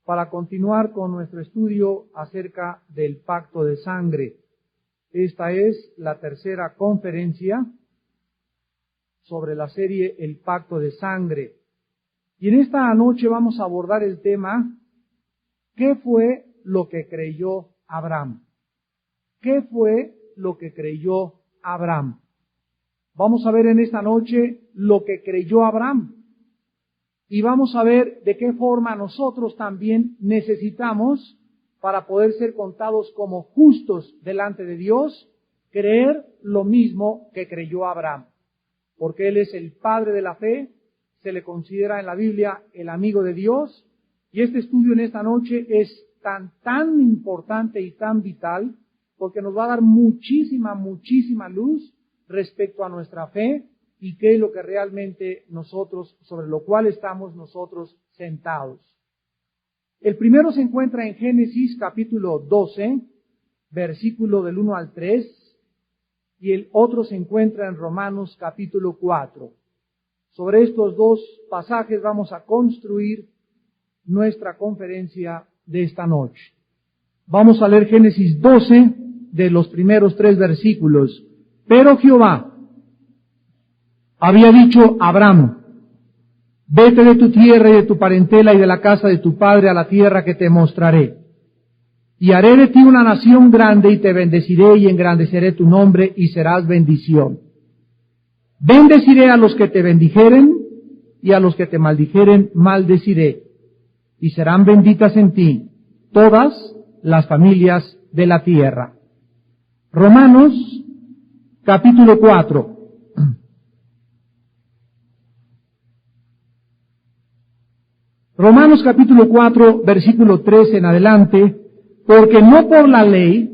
para continuar con nuestro estudio acerca del pacto de sangre. Esta es la tercera conferencia sobre la serie El pacto de sangre. Y en esta noche vamos a abordar el tema, ¿qué fue lo que creyó Abraham? ¿Qué fue lo que creyó Abraham? Vamos a ver en esta noche lo que creyó Abraham. Y vamos a ver de qué forma nosotros también necesitamos, para poder ser contados como justos delante de Dios, creer lo mismo que creyó Abraham. Porque él es el padre de la fe, se le considera en la Biblia el amigo de Dios, y este estudio en esta noche es tan importante y tan vital, porque nos va a dar muchísima luz respecto a nuestra fe y qué es lo que realmente nosotros, sobre lo cual estamos nosotros sentados. El primero se encuentra en Génesis capítulo 12, versículo del 1 al 3, y el otro se encuentra en Romanos capítulo 4. Sobre estos dos pasajes vamos a construir nuestra conferencia de esta noche. Vamos a leer Génesis 12 de los primeros 3 versículos. Pero Jehová había dicho a Abraham: vete de tu tierra y de tu parentela y de la casa de tu padre a la tierra que te mostraré. Y haré de ti una nación grande y te bendeciré y engrandeceré tu nombre y serás bendición. Bendeciré a los que te bendijeren y a los que te maldijeren maldeciré. Y serán benditas en ti todas las familias de la tierra. Romanos capítulo 4. Romanos capítulo 4, versículo 3 en adelante, porque no por la ley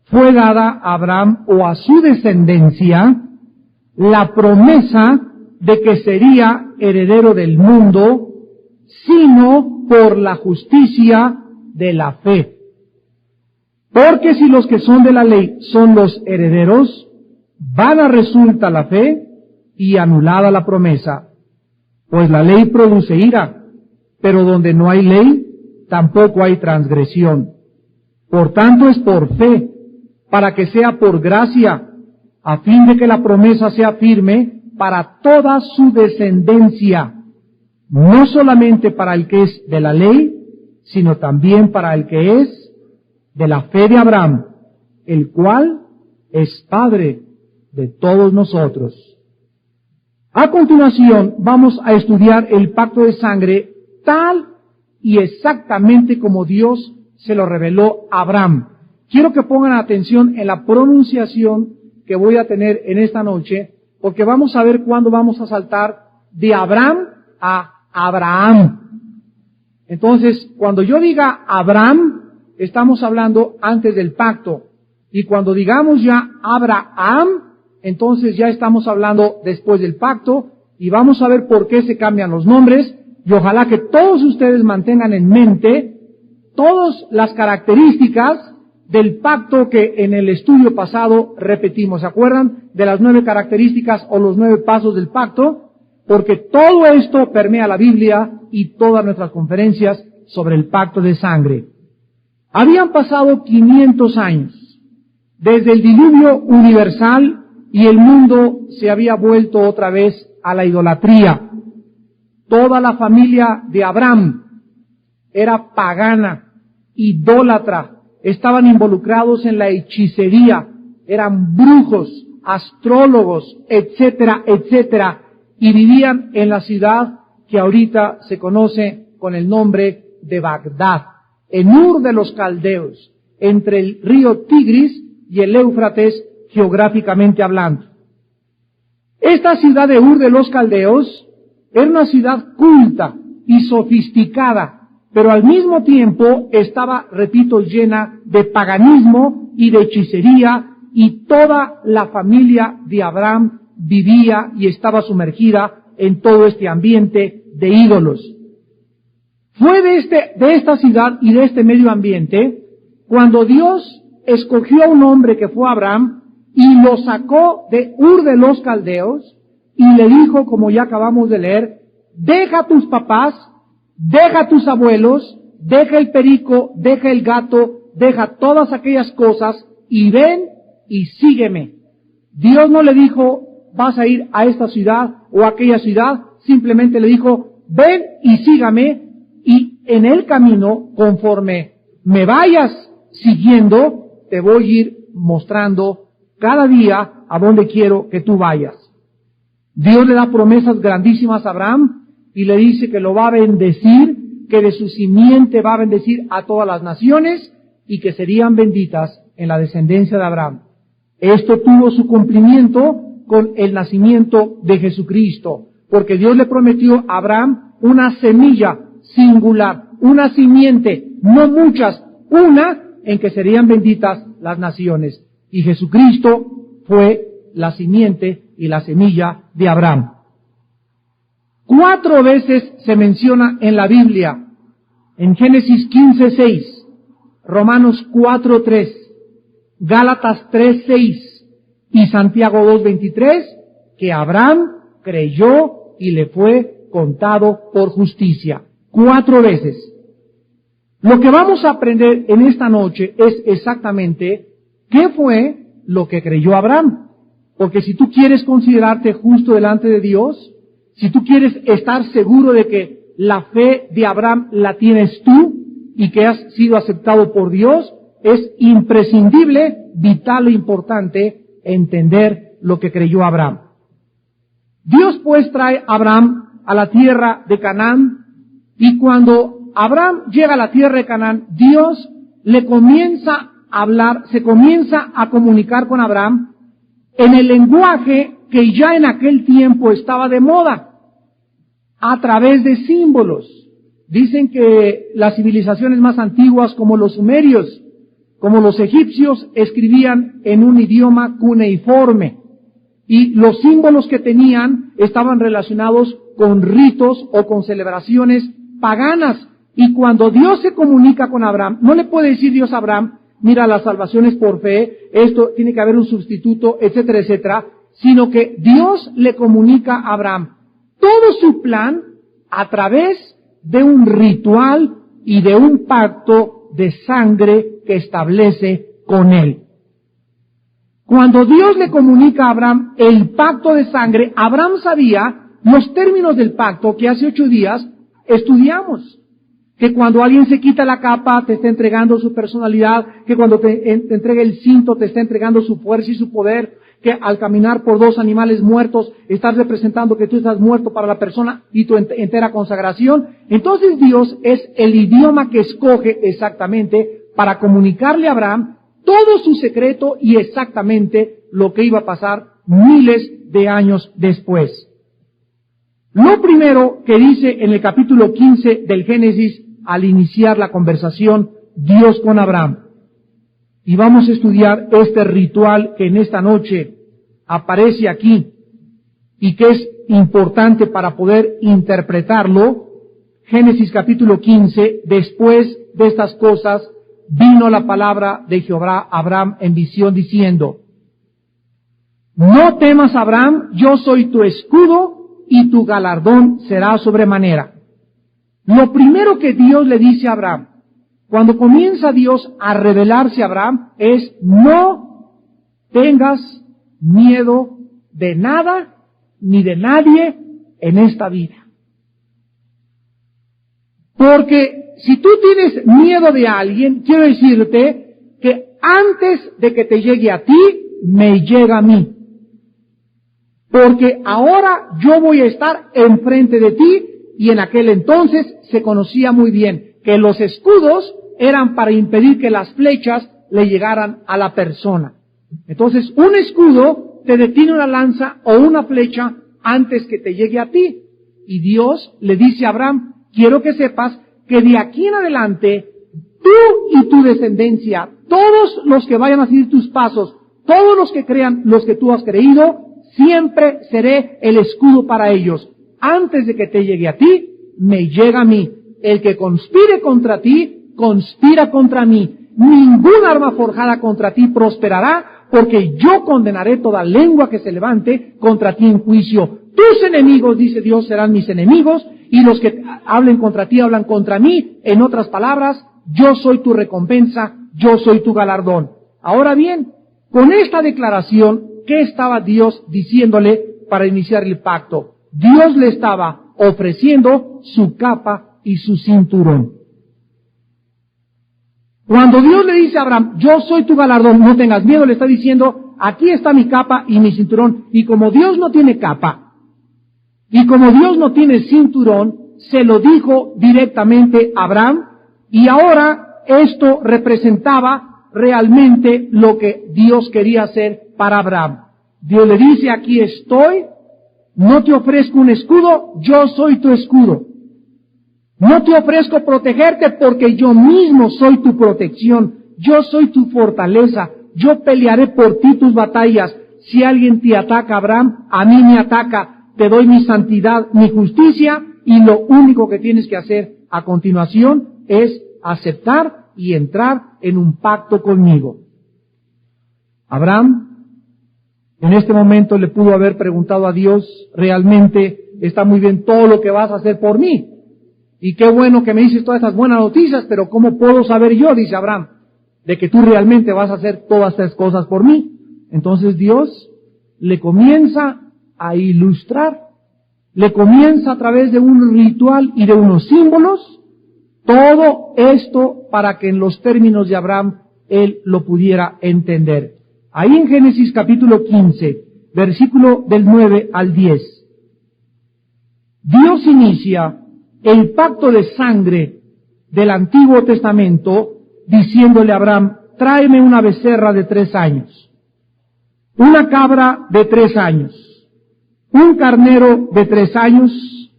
fue dada a Abraham o a su descendencia la promesa de que sería heredero del mundo, sino por la justicia de la fe. Porque si los que son de la ley son los herederos, vana resulta la fe y anulada la promesa. Pues la ley produce ira, pero donde no hay ley, tampoco hay transgresión. Por tanto es por fe, para que sea por gracia, a fin de que la promesa sea firme para toda su descendencia, no solamente para el que es de la ley, sino también para el que es de la fe de Abraham, el cual es padre de todos nosotros. A continuación vamos a estudiar el pacto de sangre tal y exactamente como Dios se lo reveló a Abraham. Quiero que pongan atención en la pronunciación que voy a tener en esta noche, porque vamos a ver cuándo vamos a saltar de Abraham a Abraham. Entonces, cuando yo diga Abraham, estamos hablando antes del pacto. Y cuando digamos ya Abraham, entonces ya estamos hablando después del pacto. Y vamos a ver por qué se cambian los nombres. Y ojalá que todos ustedes mantengan en mente todas las características del pacto que en el estudio pasado repetimos. ¿Se acuerdan de las 9 características o los 9 pasos del pacto? Porque todo esto permea la Biblia y todas nuestras conferencias sobre el pacto de sangre. Habían pasado 500 años desde el diluvio universal y el mundo se había vuelto otra vez a la idolatría. Toda la familia de Abraham era pagana, idólatra, estaban involucrados en la hechicería, eran brujos, astrólogos, etcétera, etcétera, y vivían en la ciudad que ahorita se conoce con el nombre de Bagdad, en Ur de los Caldeos, entre el río Tigris y el Éufrates, geográficamente hablando. Esta ciudad de Ur de los Caldeos era una ciudad culta y sofisticada, pero al mismo tiempo estaba, repito, llena de paganismo y de hechicería, y toda la familia de Abraham vivía y estaba sumergida en todo este ambiente de ídolos. Fue de esta ciudad y de este medio ambiente cuando Dios escogió a un hombre que fue Abraham y lo sacó de Ur de los Caldeos y le dijo, como ya acabamos de leer, deja a tus papás, deja a tus abuelos deja el perico, deja el gato, deja todas aquellas cosas y ven y sígueme. Dios no le dijo, vas a ir a esta ciudad o a aquella ciudad, simplemente le dijo, ven y sígame, y en el camino, conforme me vayas siguiendo, te voy a ir mostrando cada día a dónde quiero que tú vayas. Dios le da promesas grandísimas a Abraham y le dice que lo va a bendecir, que de su simiente va a bendecir a todas las naciones y que serían benditas en la descendencia de Abraham. Esto tuvo su cumplimiento con el nacimiento de Jesucristo, porque Dios le prometió a Abraham una semilla singular, una simiente, no muchas, una en que serían benditas las naciones. Y Jesucristo fue la simiente y la semilla de Abraham. 4 veces se menciona en la Biblia, en Génesis 15:6, Romanos 4:3, Gálatas 3:6 y Santiago 2:23, que Abraham creyó y le fue contado por justicia. 4 veces. Lo que vamos a aprender en esta noche es exactamente qué fue lo que creyó Abraham. Porque si tú quieres considerarte justo delante de Dios, si tú quieres estar seguro de que la fe de Abraham la tienes tú y que has sido aceptado por Dios, es imprescindible, vital e importante entender lo que creyó Abraham. Dios pues trae a Abraham a la tierra de Canaán, y cuando Abraham llega a la tierra de Canaán, Dios le comienza a hablar, se comienza a comunicar con Abraham en el lenguaje que ya en aquel tiempo estaba de moda, a través de símbolos. Dicen que las civilizaciones más antiguas, como los sumerios, como los egipcios, escribían en un idioma cuneiforme, y los símbolos que tenían estaban relacionados con ritos o con celebraciones paganas. Y cuando Dios se comunica con Abraham, no le puede decir Dios a Abraham, mira, la salvación es por fe, esto tiene que haber un sustituto, etcétera, etcétera, sino que Dios le comunica a Abraham todo su plan a través de un ritual y de un pacto de sangre que establece con él. Cuando Dios le comunica a Abraham el pacto de sangre, Abraham sabía los términos del pacto que hace 8 días estudiamos. Que cuando alguien se quita la capa te está entregando su personalidad, que cuando te entrega el cinto te está entregando su fuerza y su poder, que al caminar por 2 animales muertos estás representando que tú estás muerto para la persona y tu entera consagración. Entonces Dios es el idioma que escoge exactamente para comunicarle a Abraham todo su secreto y exactamente lo que iba a pasar miles de años después. Lo primero que dice en el capítulo 15 del Génesis, al iniciar la conversación, Dios con Abraham. Y vamos a estudiar este ritual que en esta noche aparece aquí y que es importante para poder interpretarlo. Génesis capítulo 15, después de estas cosas, vino la palabra de Jehová a Abraham en visión diciendo, no temas, Abraham, yo soy tu escudo y tu galardón será sobremanera. Lo primero que Dios le dice a Abraham, cuando comienza Dios a revelarse a Abraham, es no tengas miedo de nada ni de nadie en esta vida. Porque si tú tienes miedo de alguien, quiero decirte que antes de que te llegue a ti, me llega a mí. Porque ahora yo voy a estar enfrente de ti, y en aquel entonces se conocía muy bien que los escudos eran para impedir que las flechas le llegaran a la persona. Entonces, un escudo te detiene una lanza o una flecha antes que te llegue a ti. Y Dios le dice a Abraham, quiero que sepas que de aquí en adelante, tú y tu descendencia, todos los que vayan a seguir tus pasos, todos los que crean los que tú has creído, siempre seré el escudo para ellos. Antes de que te llegue a ti, me llega a mí. El que conspire contra ti, conspira contra mí. Ninguna arma forjada contra ti prosperará, porque yo condenaré toda lengua que se levante contra ti en juicio. Tus enemigos, dice Dios, serán mis enemigos, y los que hablen contra ti hablan contra mí. En otras palabras, yo soy tu recompensa, yo soy tu galardón. Ahora bien, con esta declaración, ¿qué estaba Dios diciéndole para iniciar el pacto? Dios le estaba ofreciendo su capa y su cinturón. Cuando Dios le dice a Abraham, yo soy tu galardón, no tengas miedo, le está diciendo, aquí está mi capa y mi cinturón. Y como Dios no tiene capa, y como Dios no tiene cinturón, se lo dijo directamente a Abraham, y ahora esto representaba realmente lo que Dios quería hacer para Abraham. Dios le dice, aquí estoy, no te ofrezco un escudo, yo soy tu escudo. No te ofrezco protegerte porque yo mismo soy tu protección, yo soy tu fortaleza, yo pelearé por ti tus batallas. Si alguien te ataca, Abraham, a mí me ataca, te doy mi santidad, mi justicia, y lo único que tienes que hacer a continuación es aceptar y entrar en un pacto conmigo. Abraham, en este momento le pudo haber preguntado a Dios, realmente está muy bien todo lo que vas a hacer por mí. Y qué bueno que me dices todas esas buenas noticias, pero ¿cómo puedo saber yo, dice Abraham, de que tú realmente vas a hacer todas estas cosas por mí? Entonces Dios le comienza a ilustrar, le comienza a través de un ritual y de unos símbolos, todo esto para que en los términos de Abraham él lo pudiera entender. Ahí en Génesis capítulo 15, versículo del 9 al 10, Dios inicia el pacto de sangre del Antiguo Testamento diciéndole a Abraham, tráeme una becerra de 3 años, una cabra de 3 años, un carnero de 3 años,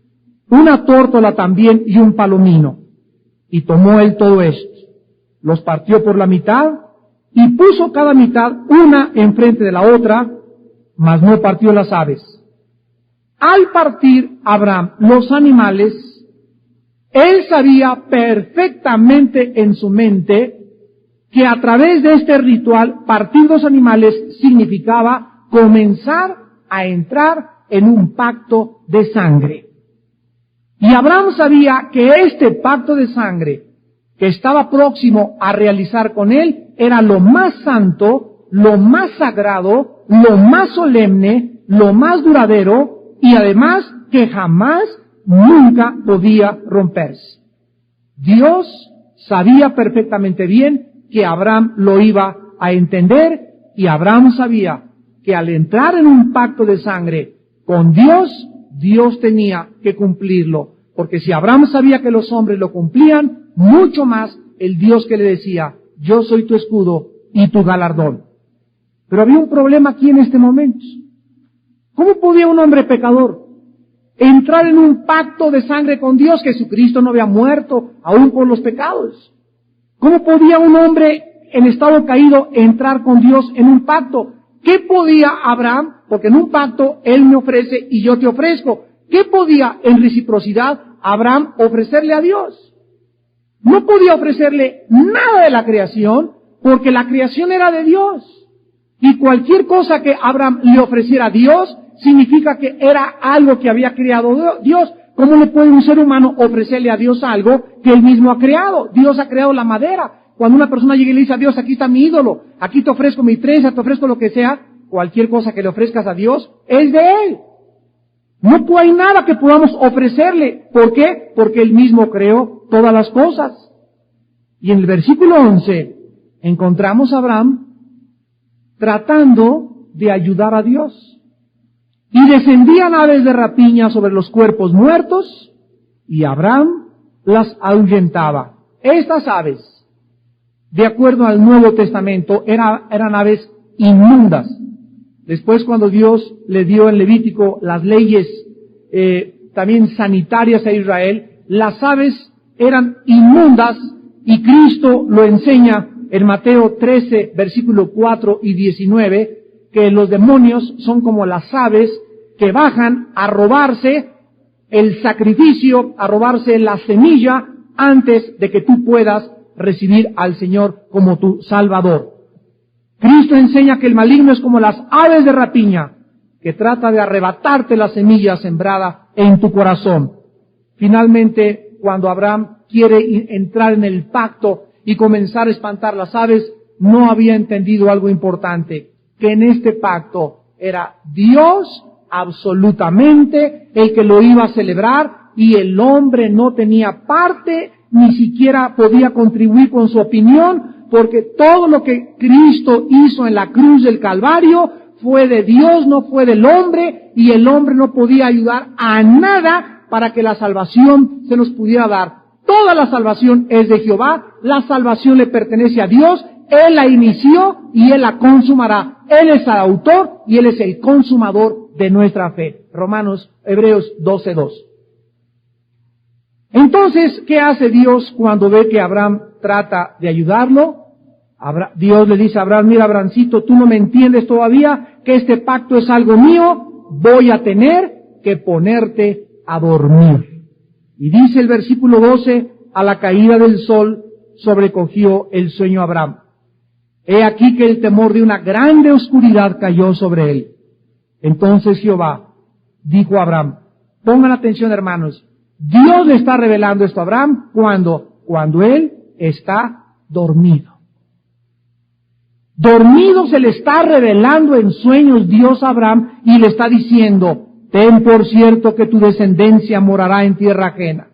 una tórtola también y un palomino. Y tomó él todo esto, los partió por la mitad y puso cada mitad una enfrente de la otra, mas no partió las aves. Al partir Abraham los animales, él sabía perfectamente en su mente que a través de este ritual, partir los animales significaba comenzar a entrar en un pacto de sangre. Y Abraham sabía que este pacto de sangre que estaba próximo a realizar con él era lo más santo, lo más sagrado, lo más solemne, lo más duradero y además que jamás, nunca podía romperse. Dios sabía perfectamente bien que Abraham lo iba a entender y Abraham sabía que al entrar en un pacto de sangre con Dios, Dios tenía que cumplirlo, porque si Abraham sabía que los hombres lo cumplían, mucho más el Dios que le decía, yo soy tu escudo y tu galardón. Pero había un problema aquí en este momento. ¿Cómo podía un hombre pecador entrar en un pacto de sangre con Dios? Jesucristo no había muerto aún por los pecados. ¿Cómo podía un hombre en estado caído entrar con Dios en un pacto? ¿Qué podía Abraham? Porque en un pacto él me ofrece y yo te ofrezco. ¿Qué podía en reciprocidad Abraham ofrecerle a Dios? No podía ofrecerle nada de la creación porque la creación era de Dios. Y cualquier cosa que Abraham le ofreciera a Dios significa que era algo que había creado Dios. ¿Cómo le puede un ser humano ofrecerle a Dios algo que él mismo ha creado? Dios ha creado la madera. Cuando una persona llega y le dice a Dios, aquí está mi ídolo, aquí te ofrezco mi trenza, te ofrezco lo que sea, cualquier cosa que le ofrezcas a Dios es de Él. No hay nada que podamos ofrecerle. ¿Por qué? Porque Él mismo creó todas las cosas. Y en el versículo 11 encontramos a Abraham tratando de ayudar a Dios. Y descendían aves de rapiña sobre los cuerpos muertos, y Abraham las ahuyentaba. Estas aves, de acuerdo al Nuevo Testamento, eran aves inmundas. Después, cuando Dios le dio en Levítico las leyes también sanitarias a Israel, las aves eran inmundas, y Cristo lo enseña en Mateo 13, versículo 4 y 19, que los demonios son como las aves que bajan a robarse el sacrificio, a robarse la semilla antes de que tú puedas recibir al Señor como tu Salvador. Cristo enseña que el maligno es como las aves de rapiña, que trata de arrebatarte la semilla sembrada en tu corazón. Finalmente, cuando Abraham quiere entrar en el pacto y comenzar a espantar las aves, no había entendido algo importante, que en este pacto era Dios absolutamente el que lo iba a celebrar y el hombre no tenía parte, ni siquiera podía contribuir con su opinión, porque todo lo que Cristo hizo en la cruz del Calvario fue de Dios, no fue del hombre, y el hombre no podía ayudar a nada para que la salvación se nos pudiera dar. Toda la salvación es de Jehová, la salvación le pertenece a Dios, Él la inició y Él la consumará. Él es el autor y Él es el consumador de nuestra fe. Hebreos 12:2. Entonces, ¿qué hace Dios cuando ve que Abraham trata de ayudarlo? Dios le dice a Abraham: mira, Abrahamcito, tú no me entiendes todavía que este pacto es algo mío, voy a tener que ponerte a dormir. Y dice el versículo 12, a la caída del sol sobrecogió el sueño a Abraham. He aquí que el temor de una grande oscuridad cayó sobre él. Entonces Jehová dijo a Abraham, pongan atención, hermanos, Dios le está revelando esto a Abraham cuando él está dormido. Dormido se le está revelando en sueños Dios a Abraham y le está diciendo: ten por cierto que tu descendencia morará en tierra ajena.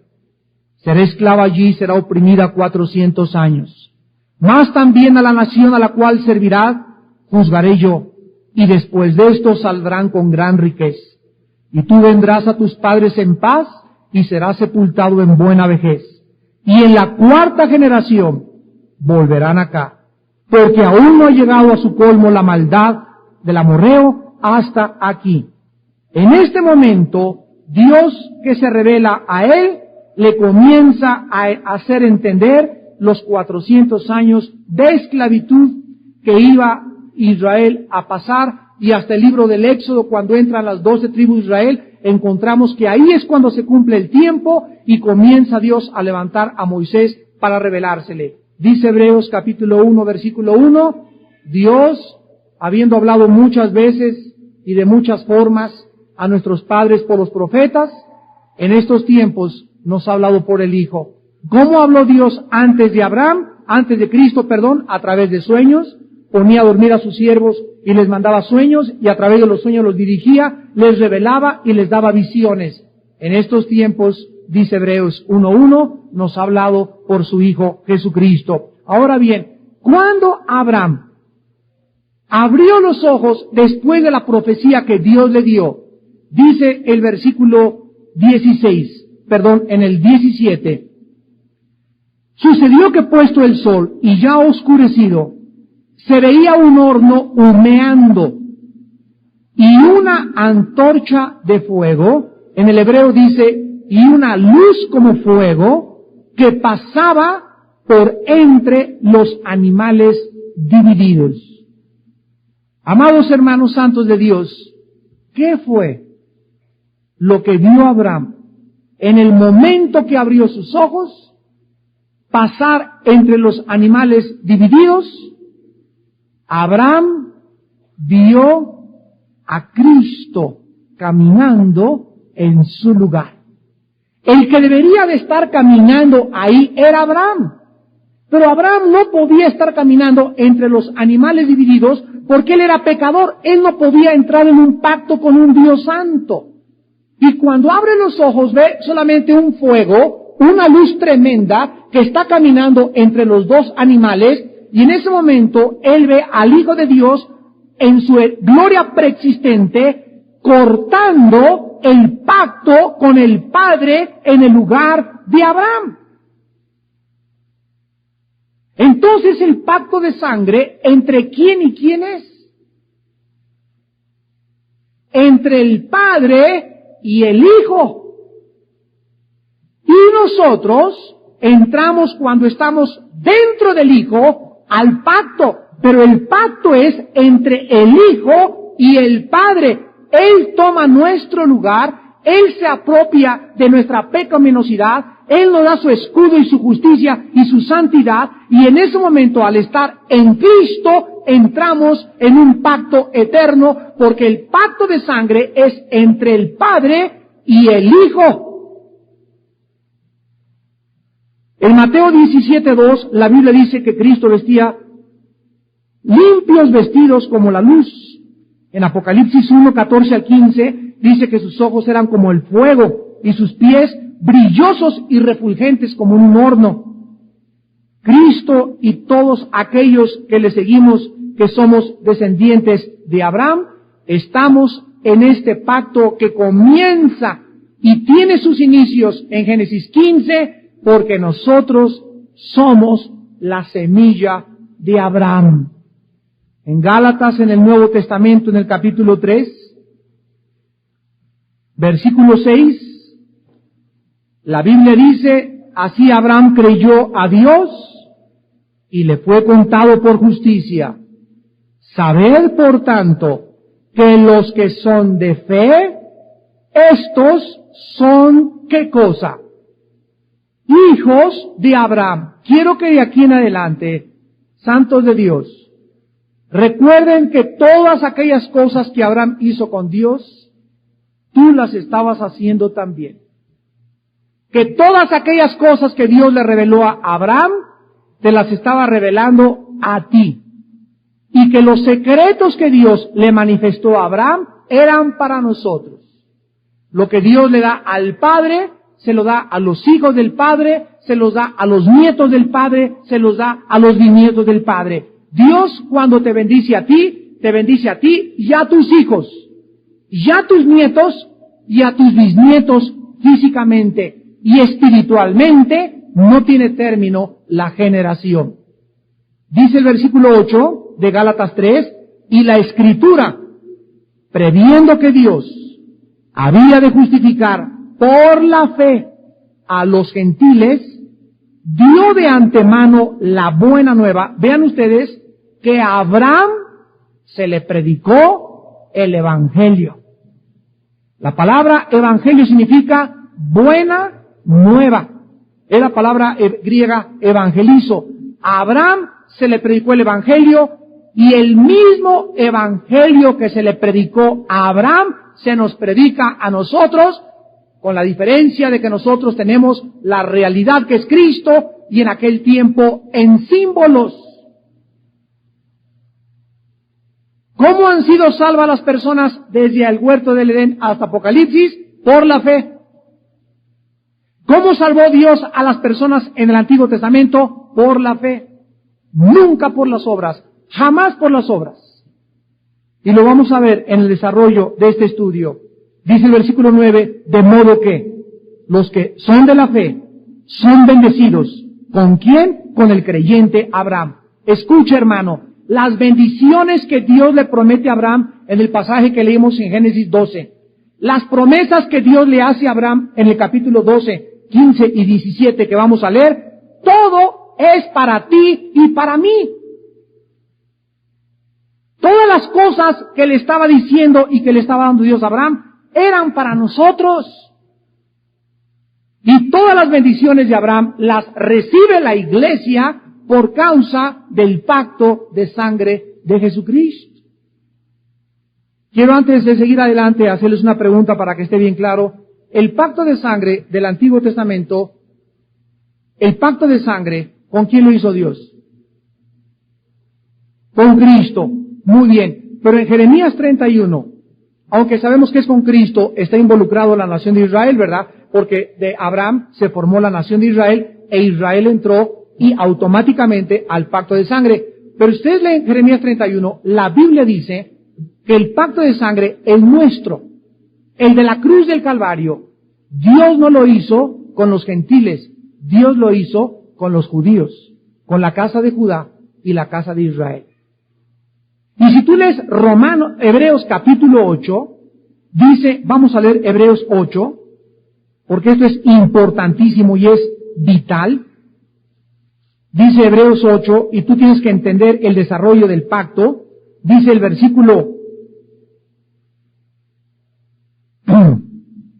Será esclava allí y será oprimida 400 años. Mas también a la nación a la cual servirá, juzgaré yo, y después de esto saldrán con gran riqueza. Y tú vendrás a tus padres en paz, y serás sepultado en buena vejez. Y en la cuarta generación volverán acá, porque aún no ha llegado a su colmo la maldad del amorreo hasta aquí. En este momento, Dios que se revela a él, le comienza a hacer entender los 400 años de esclavitud que iba Israel a pasar, y hasta el libro del Éxodo, cuando entran las 12 tribus de Israel, encontramos que ahí es cuando se cumple el tiempo y comienza Dios a levantar a Moisés para revelársele. Dice Hebreos capítulo 1, versículo 1, Dios, habiendo hablado muchas veces y de muchas formas a nuestros padres por los profetas, en estos tiempos nos ha hablado por el Hijo. ¿Cómo habló Dios antes de Cristo, a través de sueños? Ponía a dormir a sus siervos y les mandaba sueños, y a través de los sueños los dirigía, les revelaba y les daba visiones. En estos tiempos, dice Hebreos 1:1, nos ha hablado por su Hijo Jesucristo. Ahora bien, cuando Abraham abrió los ojos después de la profecía que Dios le dio, dice el versículo 17, sucedió que puesto el sol y ya oscurecido, se veía un horno humeando y una antorcha de fuego, en el hebreo dice, y una luz como fuego, que pasaba por entre los animales divididos. Amados hermanos santos de Dios, ¿qué fue lo que vio Abraham en el momento que abrió sus ojos? Pasar entre los animales divididos. Abraham vio a Cristo caminando en su lugar. El que debería de estar caminando ahí era Abraham. Pero Abraham no podía estar caminando entre los animales divididos porque él era pecador. Él no podía entrar en un pacto con un Dios santo. Y cuando abre los ojos ve solamente un fuego, una luz tremenda que está caminando entre los dos animales, y en ese momento él ve al Hijo de Dios en su gloria preexistente cortando el pacto con el Padre en el lugar de Abraham. Entonces el pacto de sangre, ¿entre quién y quién es? Entre el Padre y el Hijo. Y nosotros entramos, cuando estamos dentro del Hijo, al pacto, pero el pacto es entre el Hijo y el Padre. Él toma nuestro lugar, Él se apropia de nuestra pecaminosidad, Él nos da su escudo y su justicia y su santidad, y en ese momento, al estar en Cristo, entramos en un pacto eterno, porque el pacto de sangre es entre el Padre y el Hijo. En Mateo 17:2, la Biblia dice que Cristo vestía limpios vestidos como la luz. En Apocalipsis 1:14 al 15, dice que sus ojos eran como el fuego y sus pies brillosos y refulgentes como un horno. Cristo y todos aquellos que le seguimos, que somos descendientes de Abraham, estamos en este pacto que comienza y tiene sus inicios en Génesis 15, porque nosotros somos la semilla de Abraham. En Gálatas, en el Nuevo Testamento, en el capítulo 3, versículo 6, la Biblia dice, así Abraham creyó a Dios y le fue contado por justicia. Sabed, por tanto, que los que son de fe, estos son, ¿qué cosa? Hijos de Abraham. Quiero que de aquí en adelante, santos de Dios, recuerden que todas aquellas cosas que Abraham hizo con Dios, tú las estabas haciendo también. Que todas aquellas cosas que Dios le reveló a Abraham, te las estaba revelando a ti. Y que los secretos que Dios le manifestó a Abraham eran para nosotros. Lo que Dios le da al Padre, se lo da a los hijos del Padre, se los da a los nietos del Padre, se los da a los bisnietos del Padre. Dios, cuando te bendice a ti, te bendice a ti y a tus hijos, y a tus nietos y a tus bisnietos físicamente y espiritualmente. No tiene término la generación. Dice el versículo 8 de Gálatas 3, y la Escritura, previendo que Dios había de justificar por la fe a los gentiles, dio de antemano la buena nueva. Vean ustedes que a Abraham se le predicó el Evangelio. La palabra Evangelio significa buena nueva. Es la palabra griega evangelizo. A Abraham se le predicó el Evangelio, y el mismo Evangelio que se le predicó a Abraham se nos predica a nosotros, con la diferencia de que nosotros tenemos la realidad que es Cristo, y en aquel tiempo en símbolos. ¿Cómo han sido salvas las personas desde el huerto del Edén hasta Apocalipsis? Por la fe. ¿Cómo salvó Dios a las personas en el Antiguo Testamento? Por la fe. Nunca por las obras. Jamás por las obras. Y lo vamos a ver en el desarrollo de este estudio. Dice el versículo 9, de modo que los que son de la fe son bendecidos. ¿Con quién? Con el creyente Abraham. Escucha, hermano, las bendiciones que Dios le promete a Abraham en el pasaje que leímos en Génesis 12. Las promesas que Dios le hace a Abraham en el capítulo 12, 15 y 17 que vamos a leer, todo es para ti y para mí. Todas las cosas que le estaba diciendo y que le estaba dando Dios a Abraham eran para nosotros. Y todas las bendiciones de Abraham las recibe la iglesia por causa del pacto de sangre de Jesucristo. Quiero, antes de seguir adelante, hacerles una pregunta para que esté bien claro. El pacto de sangre del Antiguo Testamento, el pacto de sangre, ¿con quién lo hizo Dios? Con Cristo. Muy bien. Pero en Jeremías 31, aunque sabemos que es con Cristo, está involucrado la nación de Israel, ¿verdad? Porque de Abraham se formó la nación de Israel, e Israel entró y automáticamente al pacto de sangre. Pero ustedes leen Jeremías 31, la Biblia dice que el pacto de sangre, el nuestro, el de la cruz del Calvario, Dios no lo hizo con los gentiles, Dios lo hizo con los judíos, con la casa de Judá y la casa de Israel. Y si tú lees Hebreos capítulo 8, dice, vamos a leer Hebreos 8, porque esto es importantísimo y es vital. Dice Hebreos 8, y tú tienes que entender el desarrollo del pacto. Dice el versículo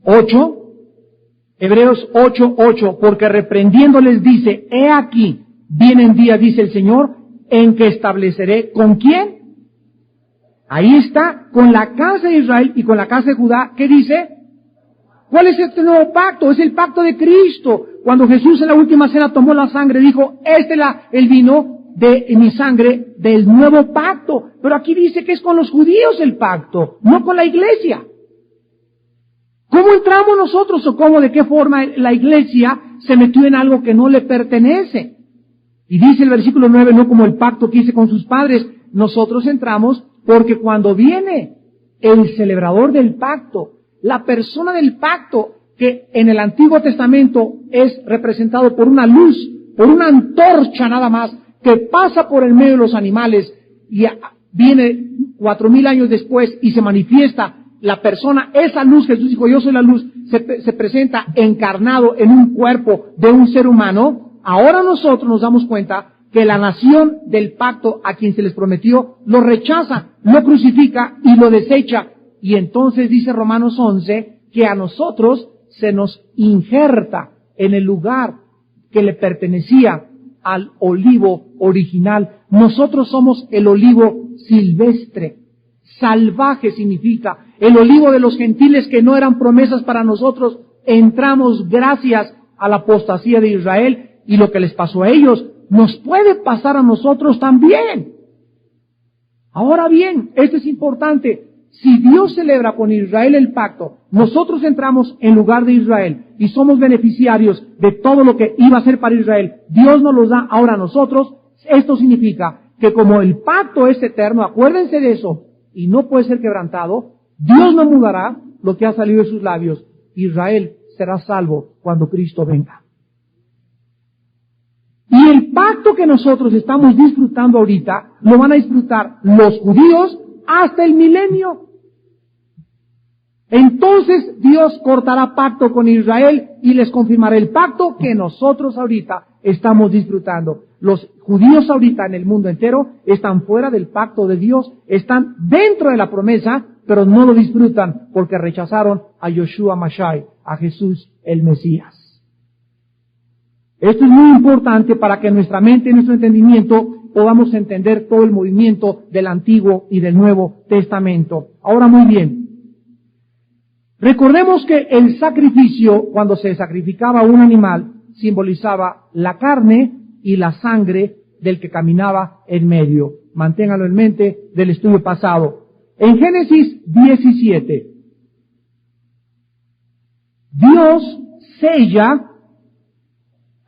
8, Hebreos 8:8, porque reprendiéndoles dice, he aquí, vienen días, dice el Señor, en que estableceré, ¿con quién? Ahí está, con la casa de Israel y con la casa de Judá, ¿qué dice? ¿Cuál es este nuevo pacto? Es el pacto de Cristo. Cuando Jesús en la última cena tomó la sangre, dijo, este es el vino de mi sangre del nuevo pacto. Pero aquí dice que es con los judíos el pacto, no con la iglesia. ¿Cómo entramos nosotros o cómo, de qué forma la iglesia se metió en algo que no le pertenece? Y dice el versículo 9, no como el pacto que hice con sus padres. Nosotros entramos porque cuando viene el celebrador del pacto, la persona del pacto, que en el Antiguo Testamento es representado por una luz, por una antorcha nada más, que pasa por el medio de los animales y viene 4000 años después y se manifiesta la persona, esa luz, Jesús dijo, yo soy la luz, se presenta encarnado en un cuerpo de un ser humano. Ahora nosotros nos damos cuenta que la nación del pacto a quien se les prometió lo rechaza, lo crucifica y lo desecha. Y entonces dice Romanos 11 que a nosotros se nos injerta en el lugar que le pertenecía al olivo original. Nosotros somos el olivo silvestre. Salvaje significa el olivo de los gentiles que no eran promesas para nosotros. Entramos gracias a la apostasía de Israel, y lo que les pasó a ellos nos puede pasar a nosotros también. Ahora bien, esto es importante. Si Dios celebra con Israel el pacto, nosotros entramos en lugar de Israel y somos beneficiarios de todo lo que iba a ser para Israel. Dios nos los da ahora a nosotros. Esto significa que como el pacto es eterno, acuérdense de eso, y no puede ser quebrantado, Dios no mudará lo que ha salido de sus labios. Israel será salvo cuando Cristo venga. Y el pacto que nosotros estamos disfrutando ahorita, lo van a disfrutar los judíos hasta el milenio. Entonces Dios cortará pacto con Israel y les confirmará el pacto que nosotros ahorita estamos disfrutando. Los judíos ahorita en el mundo entero están fuera del pacto de Dios, están dentro de la promesa, pero no lo disfrutan porque rechazaron a Yoshua Mashai, a Jesús el Mesías. Esto es muy importante para que nuestra mente y nuestro entendimiento podamos entender todo el movimiento del Antiguo y del Nuevo Testamento. Ahora muy bien, recordemos que el sacrificio, cuando se sacrificaba un animal, simbolizaba la carne y la sangre del que caminaba en medio. Manténgalo en mente del estudio pasado. En Génesis 17, Dios sella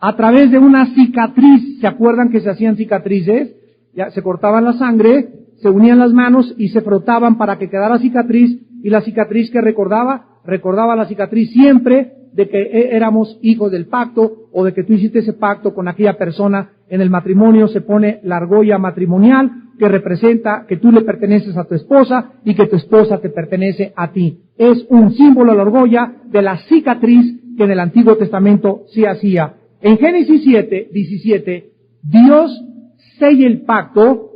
a través de una cicatriz. ¿Se acuerdan que se hacían cicatrices? Ya se cortaban la sangre, se unían las manos y se frotaban para que quedara cicatriz, y la cicatriz que recordaba la cicatriz siempre de que éramos hijos del pacto, o de que tú hiciste ese pacto con aquella persona. En el matrimonio se pone la argolla matrimonial, que representa que tú le perteneces a tu esposa y que tu esposa te pertenece a ti. Es un símbolo, la argolla, de la cicatriz que en el Antiguo Testamento se hacía. En Génesis 17, Dios sella el pacto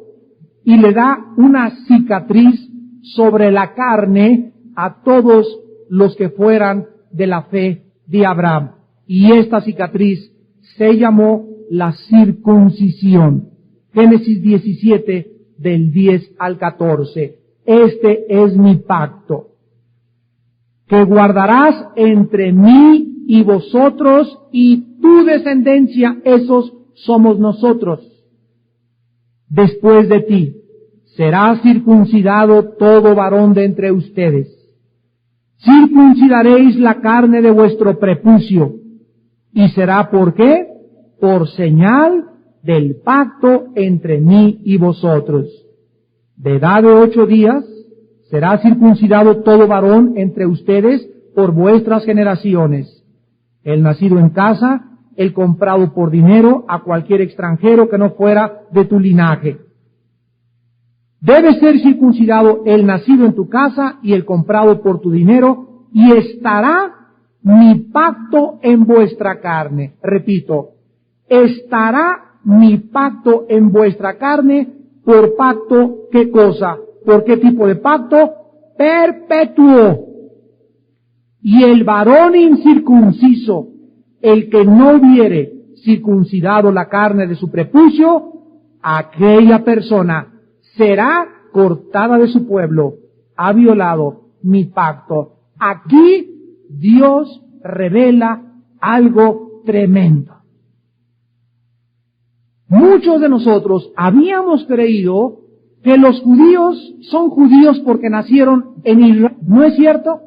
y le da una cicatriz sobre la carne a todos los que fueran de la fe de Abraham. Y esta cicatriz se llamó la circuncisión. Génesis 17, del 10 al 14. Este es mi pacto, que guardarás entre mí y vosotros y tu descendencia, esos somos nosotros. Después de ti será circuncidado todo varón de entre ustedes. Circuncidaréis la carne de vuestro prepucio. ¿Y será por qué? Por señal del pacto entre mí y vosotros. De edad de 8 días será circuncidado todo varón entre ustedes por vuestras generaciones. El nacido en casa, el comprado por dinero a cualquier extranjero que no fuera de tu linaje. Debe ser circuncidado el nacido en tu casa y el comprado por tu dinero, y estará mi pacto en vuestra carne. Repito, estará mi pacto en vuestra carne. ¿Por pacto qué cosa? ¿Por qué tipo de pacto? Perpetuo. Y el varón incircunciso, el que no hubiere circuncidado la carne de su prepucio, aquella persona será cortada de su pueblo, ha violado mi pacto. Aquí Dios revela algo tremendo. Muchos de nosotros habíamos creído que los judíos son judíos porque nacieron en Israel. ¿No es cierto?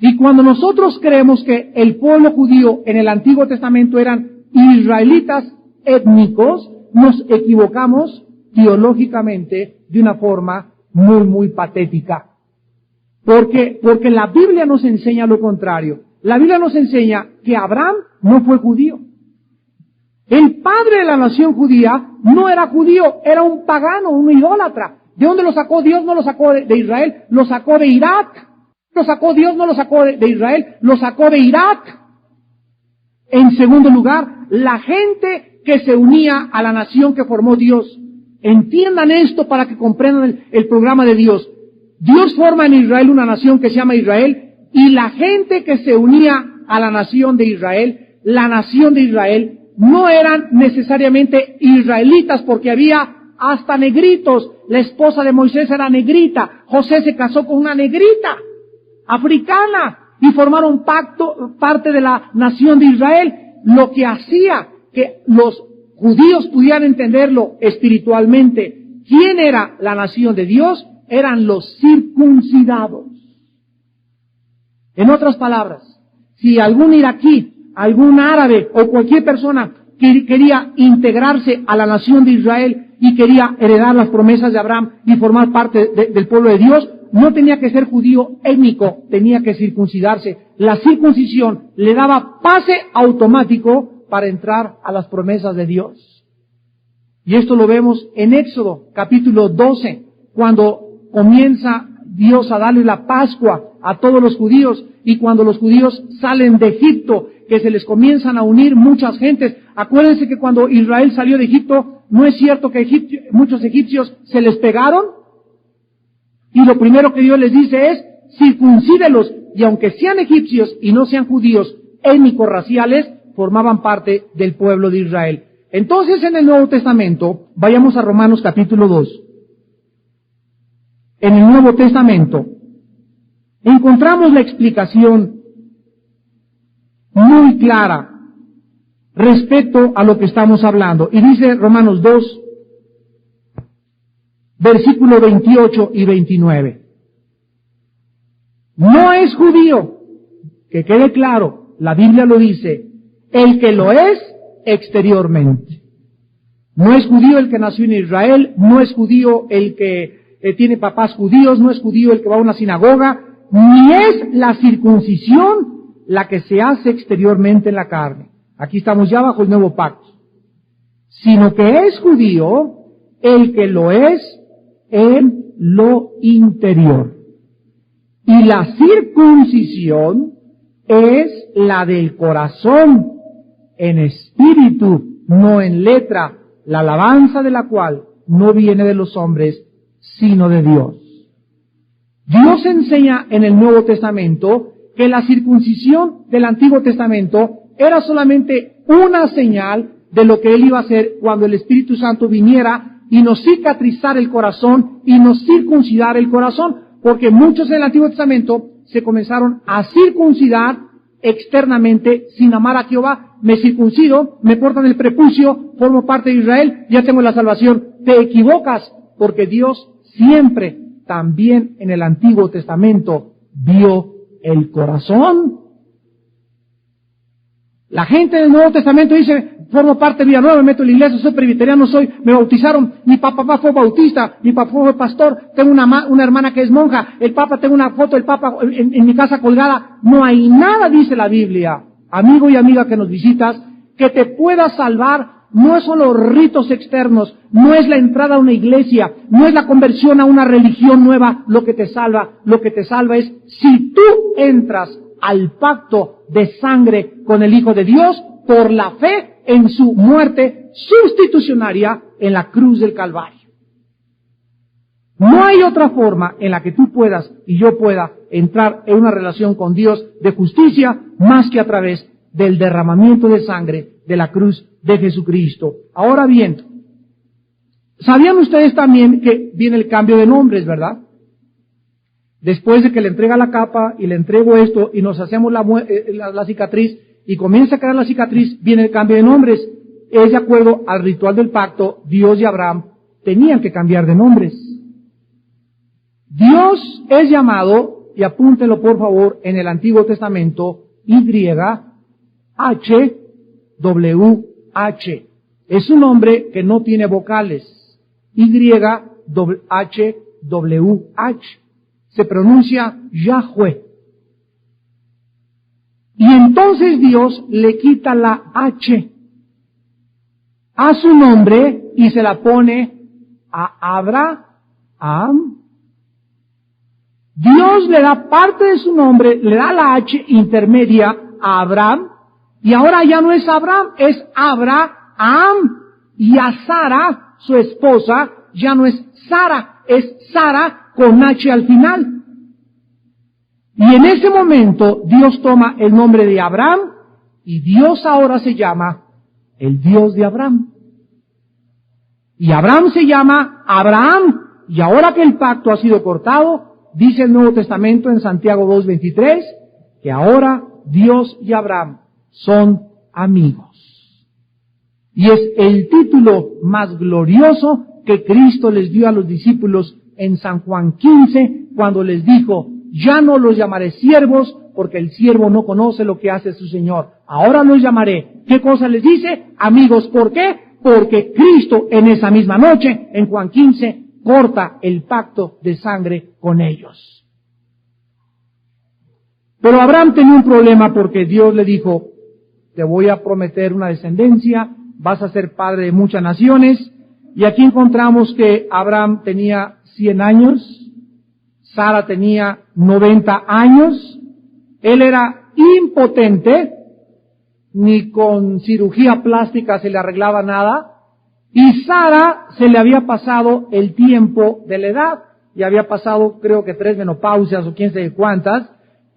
Y cuando nosotros creemos que el pueblo judío en el Antiguo Testamento eran israelitas étnicos, nos equivocamos teológicamente de una forma muy patética. Porque la Biblia nos enseña lo contrario. La Biblia nos enseña que Abraham no fue judío. El padre de la nación judía no era judío, era un pagano, un idólatra. ¿De dónde lo sacó? Dios no lo sacó de Israel, lo sacó de Irak. Lo sacó Dios, no lo sacó de Israel, lo sacó de Irak. En segundo lugar, la gente que se unía a la nación que formó Dios. Entiendan esto para que comprendan el programa de Dios. Dios forma en Israel una nación que se llama Israel, y la gente que se unía a la nación de Israel no eran necesariamente israelitas, porque había hasta negritos. La esposa de Moisés era negrita. José se casó con una negrita africana y formaron parte de la nación de Israel, lo que hacía que los judíos pudieran entenderlo espiritualmente. ¿Quién era la nación de Dios? Eran los circuncidados. En otras palabras, si algún iraquí, algún árabe o cualquier persona que quería integrarse a la nación de Israel y quería heredar las promesas de Abraham y formar parte del pueblo de Dios, no tenía que ser judío étnico, tenía que circuncidarse. La circuncisión le daba pase automático para entrar a las promesas de Dios. Y esto lo vemos en Éxodo capítulo 12, cuando comienza Dios a darle la Pascua a todos los judíos, y cuando los judíos salen de Egipto, que se les comienzan a unir muchas gentes. Acuérdense que cuando Israel salió de Egipto, ¿no es cierto que muchos egipcios se les pegaron? Y lo primero que Dios les dice es, circuncídelos, y aunque sean egipcios y no sean judíos étnicos raciales, formaban parte del pueblo de Israel. Entonces, en el Nuevo Testamento, vayamos a Romanos capítulo 2. En el Nuevo Testamento, encontramos la explicación muy clara respecto a lo que estamos hablando. Y dice Romanos 2, versículo 28 y 29. No es judío, que quede claro, la Biblia lo dice, el que lo es exteriormente. No es judío el que nació en Israel, no es judío el que tiene papás judíos, no es judío el que va a una sinagoga, ni es la circuncisión la que se hace exteriormente en la carne. Aquí estamos ya bajo el nuevo pacto. Sino que es judío el que lo es en lo interior. Y la circuncisión es la del corazón, en espíritu, no en letra, la alabanza de la cual no viene de los hombres, sino de Dios. Dios enseña en el Nuevo Testamento que la circuncisión del Antiguo Testamento era solamente una señal de lo que Él iba a hacer cuando el Espíritu Santo viniera y nos cicatrizara el corazón y nos circuncidara el corazón, porque muchos en el Antiguo Testamento se comenzaron a circuncidar externamente sin amar a Jehová. Me circuncido, me cortan el prepucio, formo parte de Israel, ya tengo la salvación. Te equivocas, porque Dios siempre, también en el Antiguo Testamento, vio el corazón. La gente del Nuevo Testamento dice, formo parte de Villanueva, me meto en la iglesia, soy presbiteriano, me bautizaron, mi papá fue bautista, mi papá fue pastor, tengo una hermana que es monja, el papa, tengo una foto del papa en mi casa colgada. No hay nada, dice la Biblia, amigo y amiga que nos visitas, que te pueda salvar. No son los ritos externos, no es la entrada a una iglesia, no es la conversión a una religión nueva lo que te salva. Lo que te salva es si tú entras al pacto de sangre con el Hijo de Dios por la fe en su muerte sustitucionaria en la cruz del Calvario. No hay otra forma en la que tú puedas y yo pueda entrar en una relación con Dios de justicia más que a través del derramamiento de sangre de la cruz de Jesucristo. Ahora bien, ¿sabían ustedes también que viene el cambio de nombres, verdad? después de que le entrega la capa y le entrego esto y nos hacemos la cicatriz y comienza a quedar la cicatriz, viene el cambio de nombres. Es de acuerdo al ritual del pacto, Dios y Abraham tenían que cambiar de nombres. Dios es llamado, y apúntenlo por favor, en el Antiguo Testamento, YHWH. Es un nombre que no tiene vocales. YHWH. Se pronuncia Yahweh. Y entonces Dios le quita la H a su nombre y se la pone a Abraham. Dios le da parte de su nombre, le da la H intermedia a Abraham, y ahora ya no es Abraham, es Abraham. Y a Sara, su esposa, ya no es Sara, es Sara con H al final. Y en ese momento Dios toma el nombre de Abraham, y Dios ahora se llama el Dios de Abraham. Y Abraham se llama Abraham, y ahora que el pacto ha sido cortado, dice el Nuevo Testamento en Santiago 2:23, que ahora Dios y Abraham son amigos. Y es el título más glorioso que Cristo les dio a los discípulos en San Juan 15, cuando les dijo, ya no los llamaré siervos, porque el siervo no conoce lo que hace su Señor. Ahora los llamaré. ¿Qué cosa les dice? Amigos. ¿Por qué? Porque Cristo en esa misma noche, en Juan 15, corta el pacto de sangre con ellos. Pero Abraham tenía un problema porque Dios le dijo, te voy a prometer una descendencia, vas a ser padre de muchas naciones. Y aquí encontramos que Abraham tenía 100 años, Sara tenía 90 años, él era impotente, ni con cirugía plástica se le arreglaba nada, y Sara se le había pasado el tiempo de la edad, ya había pasado creo que 3 menopausias o quién sabe cuántas,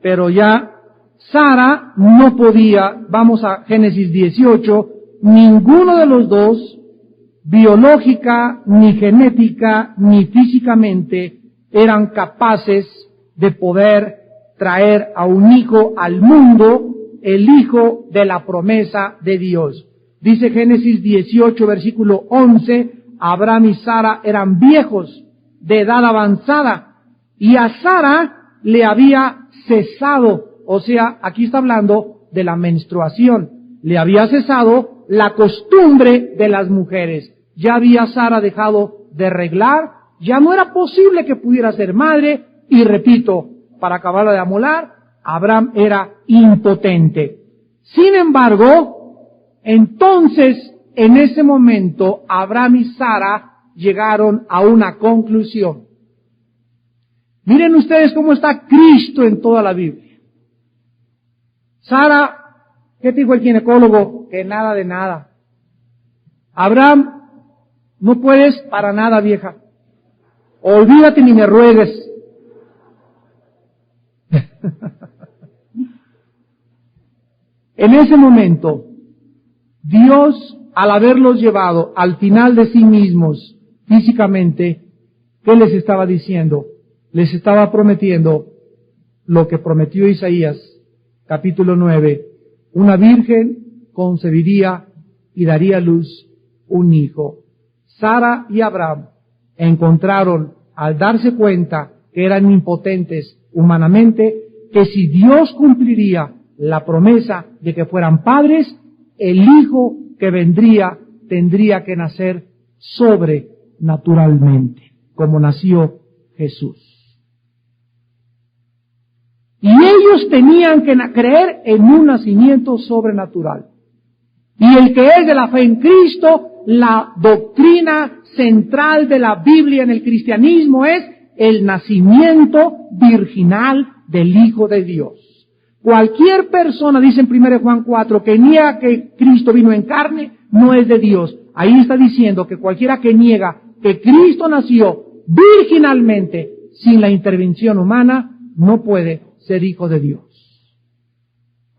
pero ya Sara no podía, vamos a Génesis 18, ninguno de los dos, biológica, ni genética, ni físicamente, eran capaces de poder traer a un hijo al mundo, el hijo de la promesa de Dios. Dice Génesis 18, versículo 11, Abraham y Sara eran viejos, de edad avanzada, y a Sara le había cesado, o sea, aquí está hablando de la menstruación, le había cesado la costumbre de las mujeres. Ya había Sara dejado de reglar, ya no era posible que pudiera ser madre, y repito, para acabarla de amolar, Abraham era impotente. Sin embargo, entonces, en ese momento, Abraham y Sara llegaron a una conclusión. Miren ustedes cómo está Cristo en toda la Biblia. Sara, ¿qué dijo el ginecólogo? Que nada de nada. Abraham, no puedes para nada, vieja. Olvídate ni me ruegues. En ese momento, Dios, al haberlos llevado al final de sí mismos físicamente, ¿qué les estaba diciendo? Les estaba prometiendo lo que prometió Isaías, capítulo 9. Una virgen concebiría y daría a luz un hijo. Sara y Abraham encontraron, al darse cuenta que eran impotentes humanamente, que si Dios cumpliría la promesa de que fueran padres, el hijo que vendría tendría que nacer sobrenaturalmente, como nació Jesús. Y ellos tenían que creer en un nacimiento sobrenatural. Y el que es de la fe en Cristo, la doctrina central de la Biblia en el cristianismo es el nacimiento virginal del Hijo de Dios. Cualquier persona, dice en 1 Juan 4, que niega que Cristo vino en carne, no es de Dios. Ahí está diciendo que cualquiera que niega que Cristo nació virginalmente, sin la intervención humana, no puede ser hijo de Dios.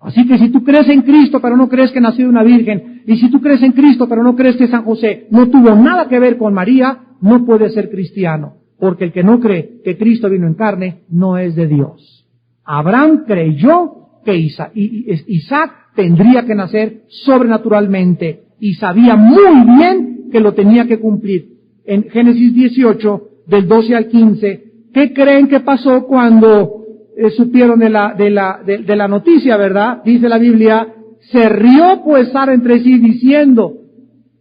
Así que si tú crees en Cristo, pero no crees que nació de una virgen, y si tú crees en Cristo, pero no crees que San José no tuvo nada que ver con María, no puedes ser cristiano. porque el que no cree que Cristo vino en carne no es de Dios. Abraham creyó que Isaac tendría que nacer sobrenaturalmente y sabía muy bien que lo tenía que cumplir. En Génesis 18, del 12 al 15, ¿qué creen que pasó cuando supieron de la noticia, verdad? Dice la Biblia, se rió pues Sara entre sí diciendo,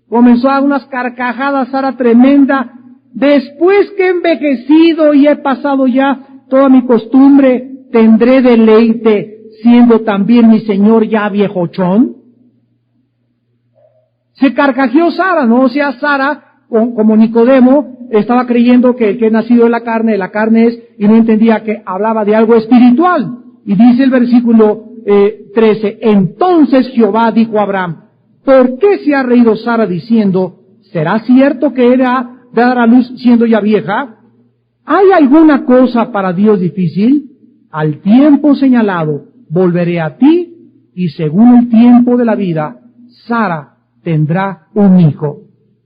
comenzó a dar unas carcajadas Sara tremenda, después que he envejecido y he pasado ya toda mi costumbre, ¿tendré deleite siendo también mi señor ya viejochón? Se carcajeó Sara, ¿no? O sea, Sara, como Nicodemo, estaba creyendo que el que es nacido de la carne es, y no entendía que hablaba de algo espiritual. Y dice el versículo 13, entonces Jehová dijo a Abraham, ¿por qué se ha reído Sara diciendo, ¿será cierto que era dar a luz siendo ya vieja? ¿Hay alguna cosa para Dios difícil? Al tiempo señalado volveré a ti, y según el tiempo de la vida, Sara tendrá un hijo.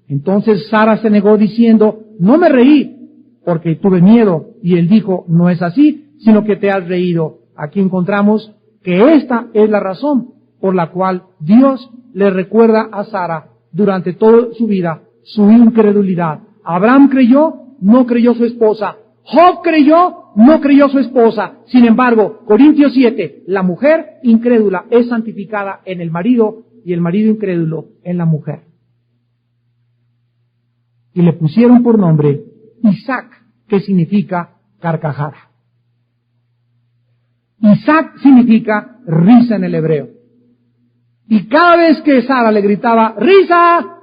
Entonces Sara se negó diciendo, no me reí, porque tuve miedo. Y él dijo, no es así, sino que te has reído. Aquí encontramos que esta es la razón por la cual Dios le recuerda a Sara durante toda su vida su incredulidad. Abraham creyó, no creyó su esposa. Job creyó, no creyó su esposa. Sin embargo, Corintios 7, la mujer incrédula es santificada en el marido y el marido incrédulo en la mujer. Y le pusieron por nombre Isaac, que significa carcajada. Isaac significa risa en el hebreo. Y cada vez que Sara le gritaba ¡risa!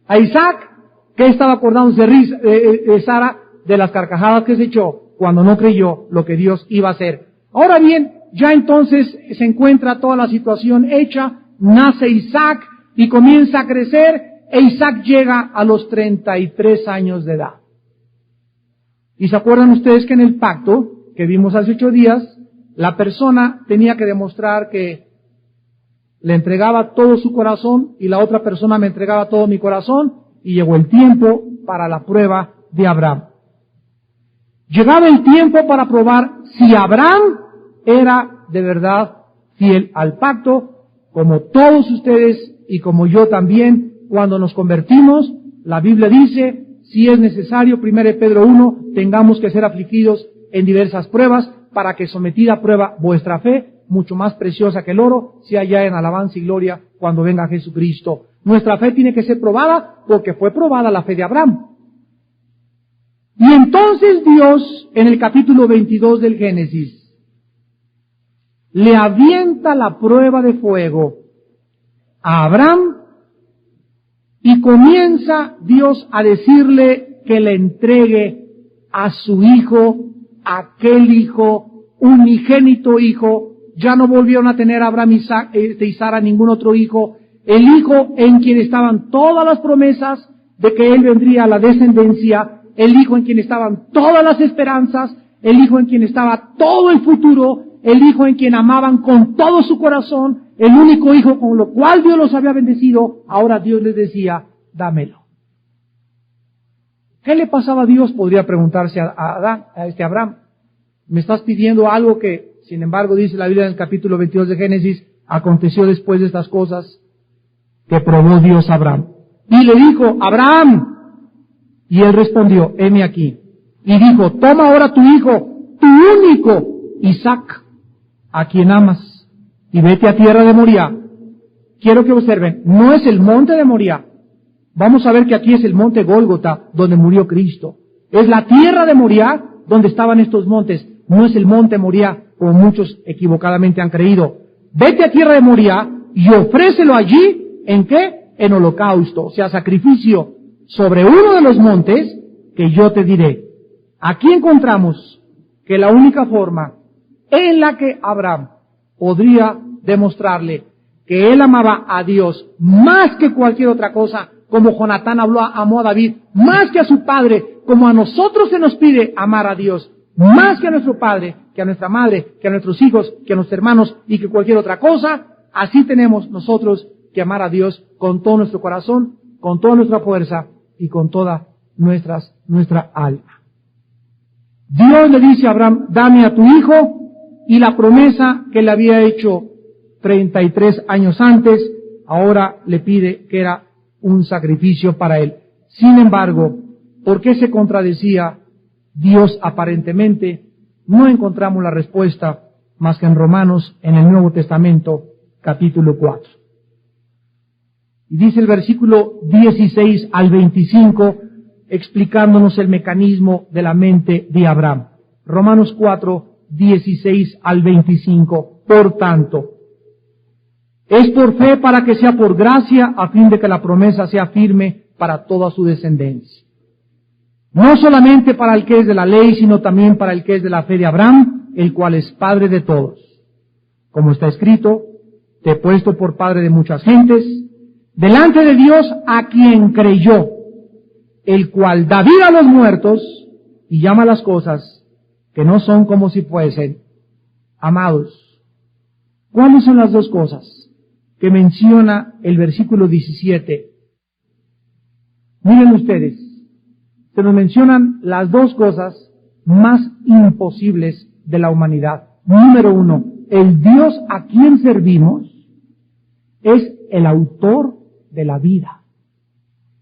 a Isaac, ¿qué estaba acordándose de Sara? De las carcajadas que se echó cuando no creyó lo que Dios iba a hacer. Ahora bien, ya entonces se encuentra toda la situación hecha, nace Isaac y comienza a crecer, e Isaac llega a los 33 años de edad. ¿Y se acuerdan ustedes que en el pacto que vimos hace 8 días, la persona tenía que demostrar que le entregaba todo su corazón y la otra persona me entregaba todo mi corazón, y llegó el tiempo para la prueba de Abraham? Llegaba el tiempo para probar si Abraham era de verdad fiel al pacto, como todos ustedes y como yo también. Cuando nos convertimos, la Biblia dice, si es necesario, 1 Pedro 1, tengamos que ser afligidos en diversas pruebas, para que sometida a prueba vuestra fe, mucho más preciosa que el oro, sea ya en alabanza y gloria cuando venga Jesucristo. Nuestra fe tiene que ser probada, porque fue probada la fe de Abraham. Y entonces Dios, en el capítulo 22 del Génesis, le avienta la prueba de fuego a Abraham, y comienza Dios a decirle que le entregue a su hijo, aquel hijo, unigénito hijo. Ya no volvieron a tener Abraham y Sara ningún otro hijo. El hijo en quien estaban todas las promesas de que él vendría a la descendencia, el hijo en quien estaban todas las esperanzas, el hijo en quien estaba todo el futuro, el hijo en quien amaban con todo su corazón, el único hijo con lo cual Dios los había bendecido. Ahora Dios les decía, dámelo. ¿Qué le pasaba a Dios? Podría preguntarse a Abraham. Me estás pidiendo algo que, sin embargo, dice la Biblia en el capítulo 22 de Génesis, aconteció después de estas cosas que probó Dios a Abraham. Y le dijo, Abraham, y él respondió, heme aquí. Y dijo, toma ahora tu hijo, tu único, Isaac, a quien amas, y vete a tierra de Moriah. Quiero que observen, no es el monte de Moriah. Vamos a ver que aquí es el monte Gólgota, donde murió Cristo. Es la tierra de Moriah, donde estaban estos montes. No es el monte Moriah, como muchos equivocadamente han creído. Vete a tierra de Moriah y ofrécelo allí, ¿en qué? En holocausto, o sea, sacrificio, sobre uno de los montes que yo te diré. Aquí encontramos que la única forma en la que Abraham podría demostrarle que él amaba a Dios más que cualquier otra cosa, como Jonatán amó a David, más que a su padre, como a nosotros se nos pide amar a Dios, más que a nuestro padre, que a nuestra madre, que a nuestros hijos, que a nuestros hermanos y que cualquier otra cosa, así tenemos nosotros que amar a Dios con todo nuestro corazón, con toda nuestra fuerza y con toda nuestra alma. Dios le dice a Abraham, dame a tu hijo, y la promesa que le había hecho 33 años antes, ahora le pide que era un sacrificio para él. Sin embargo, ¿por qué se contradecía Dios aparentemente? No encontramos la respuesta más que en Romanos, en el Nuevo Testamento, capítulo 4. Y dice el versículo 16 al 25, explicándonos el mecanismo de la mente de Abraham. Romanos 4, 16 al 25. Por tanto, es por fe para que sea por gracia, a fin de que la promesa sea firme para toda su descendencia. No solamente para el que es de la ley, sino también para el que es de la fe de Abraham, el cual es padre de todos. Como está escrito, te he puesto por padre de muchas gentes, delante de Dios a quien creyó, el cual da vida a los muertos y llama las cosas que no son como si fuesen. Amados, ¿cuáles son las dos cosas que menciona el versículo 17? Miren ustedes, se nos mencionan las dos cosas más imposibles de la humanidad. Número uno, el Dios a quien servimos es el autor de la vida.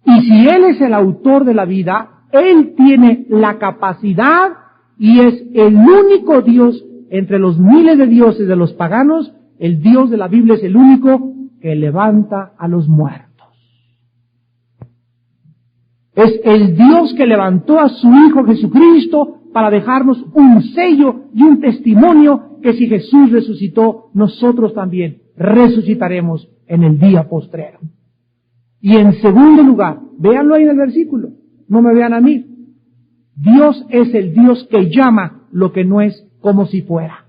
Y si Él es el autor de la vida, Él tiene la capacidad y es el único Dios entre los miles de dioses de los paganos. El Dios de la Biblia es el único que levanta a los muertos. Es el Dios que levantó a su Hijo Jesucristo para dejarnos un sello y un testimonio que si Jesús resucitó, nosotros también resucitaremos en el día postrero. Y en segundo lugar, véanlo ahí en el versículo, no me vean a mí. Dios es el Dios que llama lo que no es como si fuera.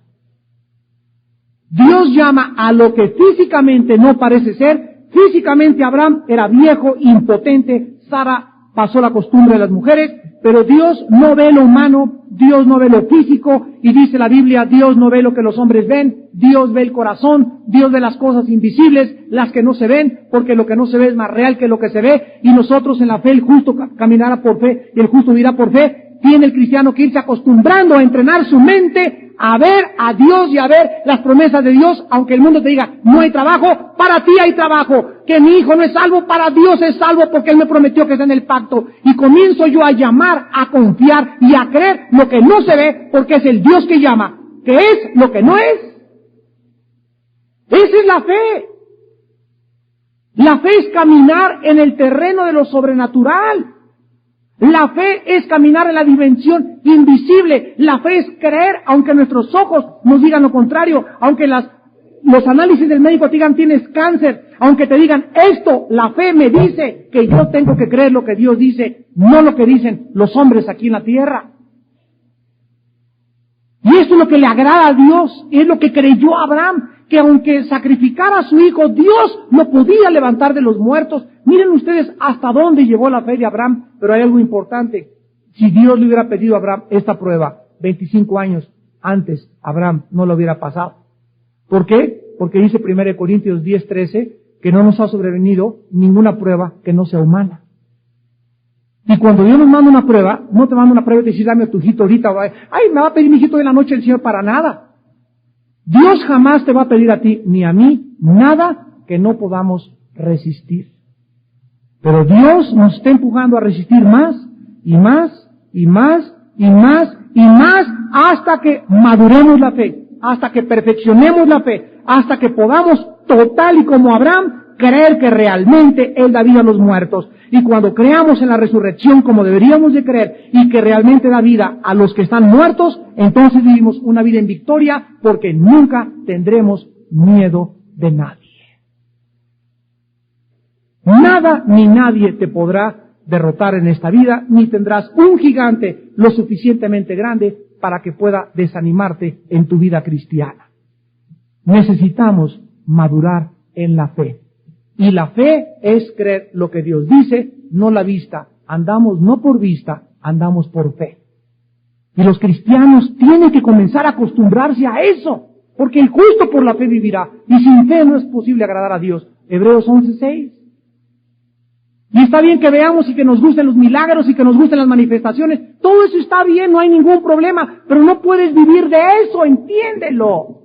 Dios llama a lo que físicamente no parece ser. Físicamente Abraham era viejo, impotente, Sara pasó la costumbre de las mujeres, pero Dios no ve lo humano, Dios no ve lo físico, y dice la Biblia, Dios no ve lo que los hombres ven, Dios ve el corazón, Dios ve las cosas invisibles, las que no se ven, porque lo que no se ve es más real que lo que se ve, y nosotros en la fe, el justo caminará por fe, y el justo vivirá por fe. Tiene el cristiano que irse acostumbrando a entrenar su mente a ver a Dios y a ver las promesas de Dios, aunque el mundo te diga, no hay trabajo, para ti hay trabajo, que mi hijo no es salvo, para Dios es salvo porque Él me prometió que está en el pacto. Y comienzo yo a llamar, a confiar y a creer lo que no se ve, porque es el Dios que llama, que es lo que no es. Esa es la fe. La fe es caminar en el terreno de lo sobrenatural. La fe es caminar en la dimensión invisible. La fe es creer, aunque nuestros ojos nos digan lo contrario, aunque los análisis del médico te digan tienes cáncer, aunque te digan esto, la fe me dice que yo tengo que creer lo que Dios dice, no lo que dicen los hombres aquí en la tierra. Y esto es lo que le agrada a Dios, es lo que creyó Abraham, que aunque sacrificara a su hijo, Dios lo podía levantar de los muertos. Miren ustedes hasta dónde llegó la fe de Abraham, pero hay algo importante. Si Dios le hubiera pedido a Abraham esta prueba 25 años antes, Abraham no lo hubiera pasado. ¿Por qué? Porque dice 1 Corintios 10:13 que no nos ha sobrevenido ninguna prueba que no sea humana. Y cuando Dios nos manda una prueba, no te manda una prueba y te dice, dame a tu hijito ahorita, ay, me va a pedir mi hijito de la noche el Señor para nada. Dios jamás te va a pedir a ti ni a mí nada que no podamos resistir. Pero Dios nos está empujando a resistir más y más y más y más y más hasta que maduremos la fe, hasta que perfeccionemos la fe, hasta que podamos total y como Abraham creer que realmente Él da vida a los muertos. Y cuando creamos en la resurrección como deberíamos de creer y que realmente da vida a los que están muertos, entonces vivimos una vida en victoria porque nunca tendremos miedo de nadie. Nada ni nadie te podrá derrotar en esta vida, ni tendrás un gigante lo suficientemente grande para que pueda desanimarte en tu vida cristiana. Necesitamos madurar en la fe. Y la fe es creer lo que Dios dice, no la vista. Andamos no por vista, andamos por fe. Y los cristianos tienen que comenzar a acostumbrarse a eso, porque el justo por la fe vivirá, y sin fe no es posible agradar a Dios. Hebreos 11:6. Y está bien que veamos y que nos gusten los milagros y que nos gusten las manifestaciones. Todo eso está bien, no hay ningún problema. Pero no puedes vivir de eso, entiéndelo.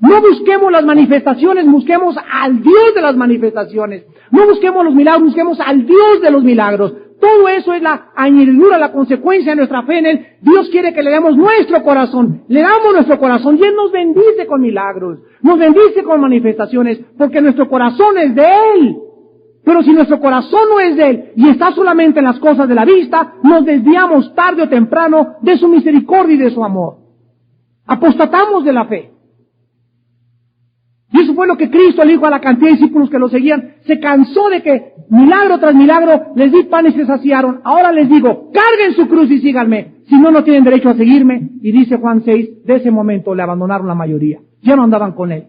No busquemos las manifestaciones, busquemos al Dios de las manifestaciones. No busquemos los milagros, busquemos al Dios de los milagros. Todo eso es la añadidura, la consecuencia de nuestra fe en Él. Dios quiere que le demos nuestro corazón. Le damos nuestro corazón y Él nos bendice con milagros. Nos bendice con manifestaciones porque nuestro corazón es de Él. Pero si nuestro corazón no es de Él y está solamente en las cosas de la vista, nos desviamos tarde o temprano de su misericordia y de su amor. Apostatamos de la fe. Y eso fue lo que Cristo le dijo a la cantidad de discípulos que lo seguían. Se cansó de que milagro tras milagro les di pan y se saciaron. Ahora les digo, carguen su cruz y síganme. Si no, no tienen derecho a seguirme. Y dice Juan 6, de ese momento le abandonaron la mayoría. Ya no andaban con Él.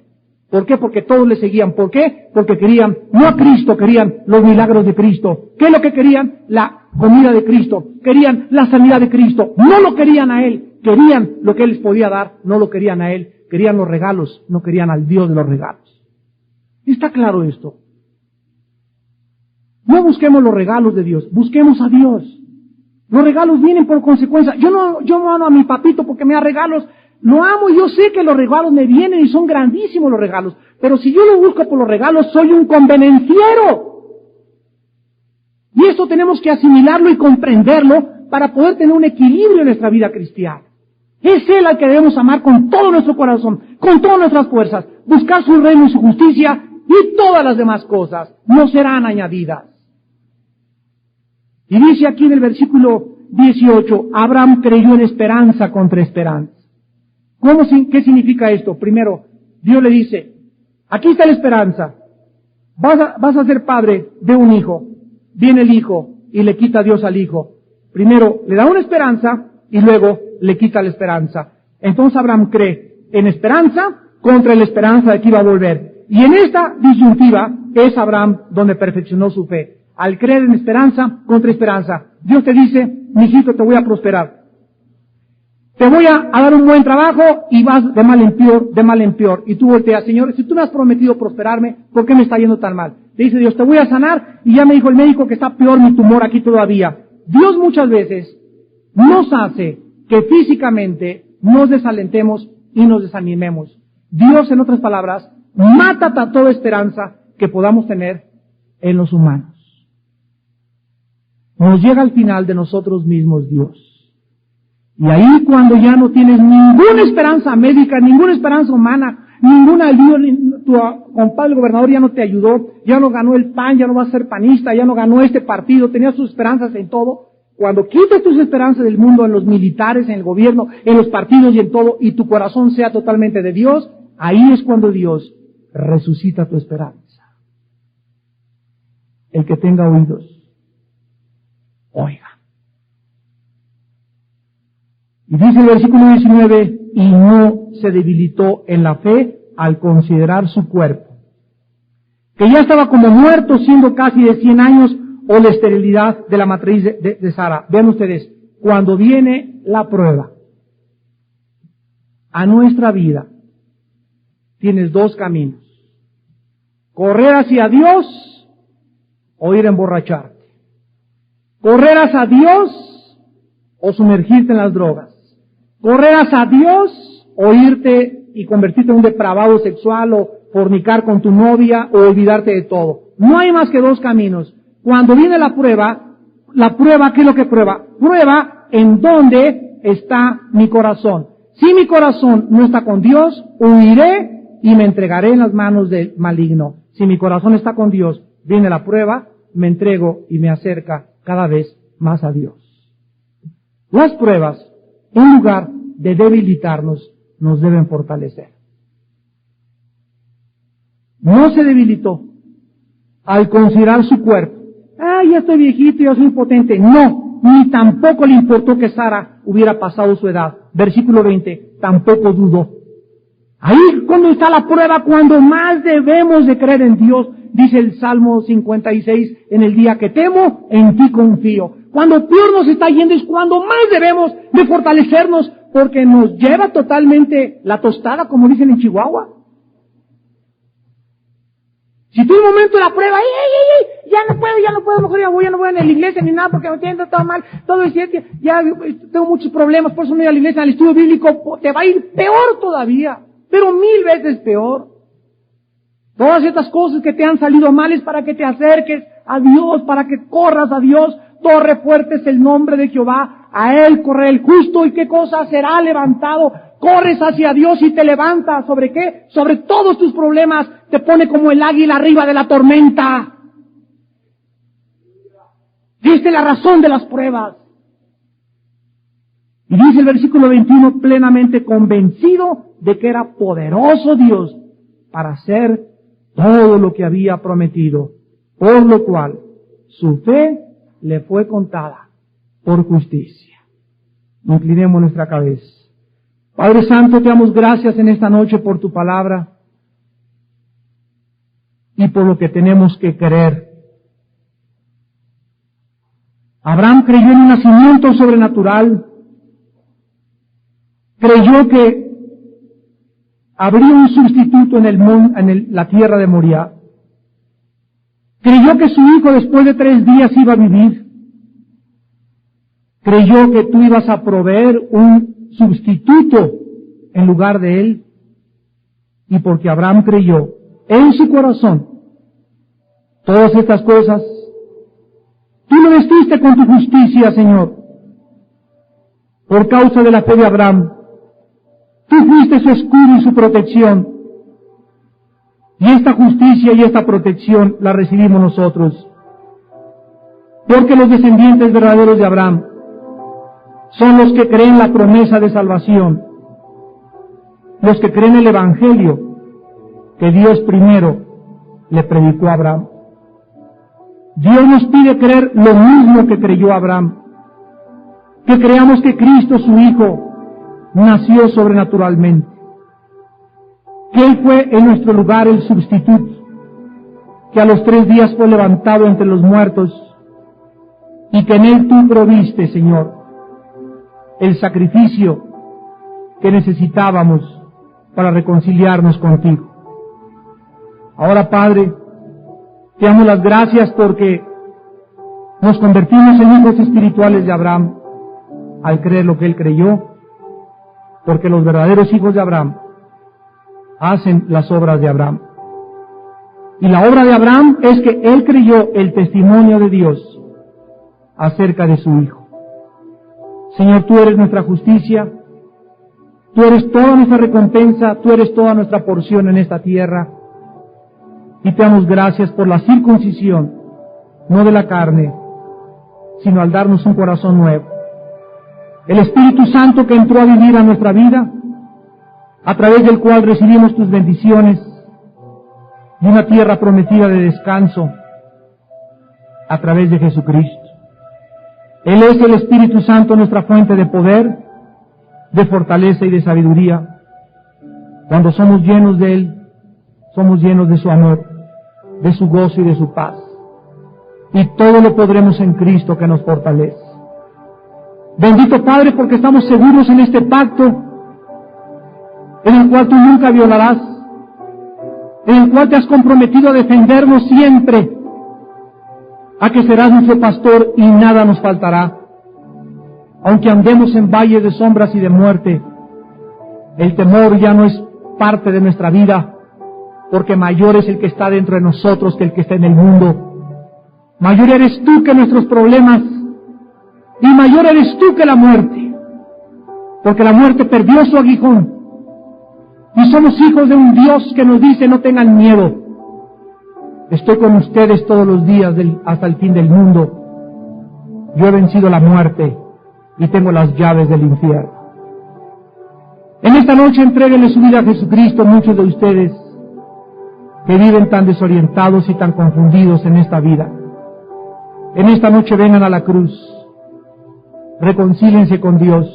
¿Por qué? Porque todos le seguían. ¿Por qué? Porque querían, no a Cristo, querían los milagros de Cristo. ¿Qué es lo que querían? La comida de Cristo. Querían la sanidad de Cristo. No lo querían a Él. Querían lo que Él les podía dar. No lo querían a Él. Querían los regalos, no querían al Dios de los regalos. ¿Está claro esto? No busquemos los regalos de Dios, busquemos a Dios. Los regalos vienen por consecuencia. Yo no amo a mi papito porque me da regalos. Lo amo y yo sé que los regalos me vienen y son grandísimos los regalos. Pero si yo lo busco por los regalos, soy un convenenciero. Y esto tenemos que asimilarlo y comprenderlo para poder tener un equilibrio en nuestra vida cristiana. Es Él al que debemos amar con todo nuestro corazón, con todas nuestras fuerzas, buscar su reino y su justicia, y todas las demás cosas no serán añadidas. Y dice aquí en el versículo 18, Abraham creyó en esperanza contra esperanza. ¿Qué significa esto? Primero, Dios le dice, aquí está la esperanza, vas a ser padre de un hijo. Viene el hijo y le quita a Dios al hijo. Primero le da una esperanza y luego le quita la esperanza. Entonces Abraham cree en esperanza contra la esperanza de que iba a volver. Y en esta disyuntiva es Abraham donde perfeccionó su fe. Al creer en esperanza contra esperanza. Dios te dice, mijito, te voy a prosperar. Te voy a dar un buen trabajo y vas de mal en peor, de mal en peor. Y tú volteas, Señor, si tú me has prometido prosperarme, ¿por qué me está yendo tan mal? Le dice Dios, te voy a sanar y ya me dijo el médico que está peor mi tumor aquí todavía. Dios muchas veces nos hace que físicamente nos desalentemos y nos desanimemos. Dios, en otras palabras, mata toda esperanza que podamos tener en los humanos. Nos llega al final de nosotros mismos Dios. Y ahí cuando ya no tienes ninguna esperanza médica, ninguna esperanza humana, ninguna ayuda, tu compadre el gobernador ya no te ayudó, ya no ganó el PAN, ya no va a ser panista, ya no ganó este partido, tenías sus esperanzas en todo. Cuando quites tus esperanzas del mundo, en los militares, en el gobierno, en los partidos y en todo, y tu corazón sea totalmente de Dios, ahí es cuando Dios resucita tu esperanza. El que tenga oídos, oiga. Y dice el versículo 19, y no se debilitó en la fe al considerar su cuerpo, que ya estaba como muerto siendo casi de 100 años, o la esterilidad de la matriz de Sara. Vean ustedes, cuando viene la prueba a nuestra vida, tienes dos caminos. Correr hacia Dios o ir a emborracharte. Correr hacia Dios o sumergirte en las drogas. Correr hacia Dios o irte y convertirte en un depravado sexual o fornicar con tu novia o olvidarte de todo. No hay más que dos caminos. Cuando viene la prueba, ¿qué es lo que prueba? Prueba en dónde está mi corazón. Si mi corazón no está con Dios, huiré y me entregaré en las manos del maligno. Si mi corazón está con Dios, viene la prueba, me entrego y me acerca cada vez más a Dios. Las pruebas, en lugar de debilitarnos, nos deben fortalecer. No se debilitó al considerar su cuerpo. Ya estoy viejito, ya soy impotente. No, ni tampoco le importó que Sara hubiera pasado su edad. Versículo 20, tampoco dudó. Ahí cuando está la prueba, cuando más debemos de creer en Dios, dice el Salmo 56, en el día que temo, en ti confío. Cuando peor nos está yendo es cuando más debemos de fortalecernos, porque nos lleva totalmente la tostada, como dicen en Chihuahua. Si tú en un momento de la prueba, ya a lo mejor ya no voy a la iglesia ni nada porque me siento todo mal, todo es cierto, ya tengo muchos problemas, por eso no voy a la iglesia, al estudio bíblico, te va a ir peor todavía, pero 1000 veces peor. Todas estas cosas que te han salido mal es para que te acerques a Dios, para que corras a Dios. Torre fuerte es el nombre de Jehová, a Él corre el justo, y qué cosa será levantado. Corres hacia Dios y te levanta. ¿Sobre qué? Sobre todos tus problemas. Te pone como el águila arriba de la tormenta. Diste la razón de las pruebas. Y dice el versículo 21, plenamente convencido de que era poderoso Dios para hacer todo lo que había prometido, por lo cual su fe le fue contada por justicia. Inclinemos nuestra cabeza. Padre Santo, te damos gracias en esta noche por tu palabra y por lo que tenemos que creer. Abraham creyó en un nacimiento sobrenatural, creyó que habría un sustituto en la tierra de Moriah, creyó que su hijo después de 3 días iba a vivir, creyó que tú ibas a proveer un sustituto en lugar de él, y porque Abraham creyó en su corazón todas estas cosas, tú lo vestiste con tu justicia, Señor. Por causa de la fe de Abraham, tú fuiste su escudo y su protección, y esta justicia y esta protección la recibimos nosotros, porque los descendientes verdaderos de Abraham son los que creen la promesa de salvación, los que creen el Evangelio que Dios primero le predicó a Abraham. Dios nos pide creer lo mismo que creyó Abraham, que creamos que Cristo, su Hijo, nació sobrenaturalmente, que Él fue en nuestro lugar el sustituto, que a los 3 días fue levantado entre los muertos, y que en Él tú proviste, Señor, el sacrificio que necesitábamos para reconciliarnos contigo. Ahora, Padre, te damos las gracias porque nos convertimos en hijos espirituales de Abraham al creer lo que él creyó, porque los verdaderos hijos de Abraham hacen las obras de Abraham. Y la obra de Abraham es que él creyó el testimonio de Dios acerca de su Hijo. Señor, tú eres nuestra justicia, tú eres toda nuestra recompensa, tú eres toda nuestra porción en esta tierra. Y te damos gracias por la circuncisión, no de la carne, sino al darnos un corazón nuevo. El Espíritu Santo que entró a vivir a nuestra vida, a través del cual recibimos tus bendiciones y una tierra prometida de descanso a través de Jesucristo. Él es el Espíritu Santo, nuestra fuente de poder, de fortaleza y de sabiduría. Cuando somos llenos de Él, somos llenos de su amor, de su gozo y de su paz. Y todo lo podremos en Cristo que nos fortalece. Bendito Padre, porque estamos seguros en este pacto, en el cual tú nunca violarás, en el cual te has comprometido a defendernos siempre, a que serás nuestro pastor y nada nos faltará. Aunque andemos en valles de sombras y de muerte, el temor ya no es parte de nuestra vida, porque mayor es el que está dentro de nosotros que el que está en el mundo. Mayor eres tú que nuestros problemas, y mayor eres tú que la muerte, porque la muerte perdió su aguijón, y somos hijos de un Dios que nos dice: no tengan miedo, estoy con ustedes todos los días hasta el fin del mundo. Yo he vencido la muerte y tengo las llaves del infierno. En esta noche entréguenle su vida a Jesucristo, muchos de ustedes que viven tan desorientados y tan confundidos en esta vida. En esta noche vengan a la cruz, reconcíliense con Dios,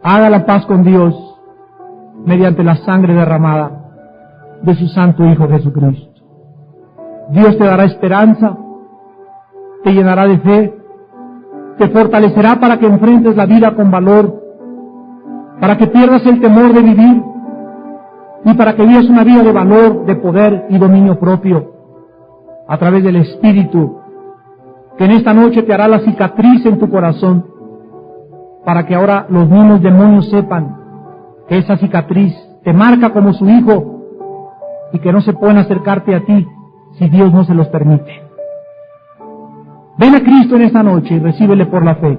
haga la paz con Dios mediante la sangre derramada de su santo Hijo Jesucristo. Dios te dará esperanza, te llenará de fe, te fortalecerá para que enfrentes la vida con valor, para que pierdas el temor de vivir y para que vivas una vida de valor, de poder y dominio propio a través del Espíritu que en esta noche te hará la cicatriz en tu corazón, para que ahora los mismos demonios sepan que esa cicatriz te marca como su hijo y que no se pueden acercarte a ti si Dios no se los permite. Ven a Cristo en esta noche y recíbele por la fe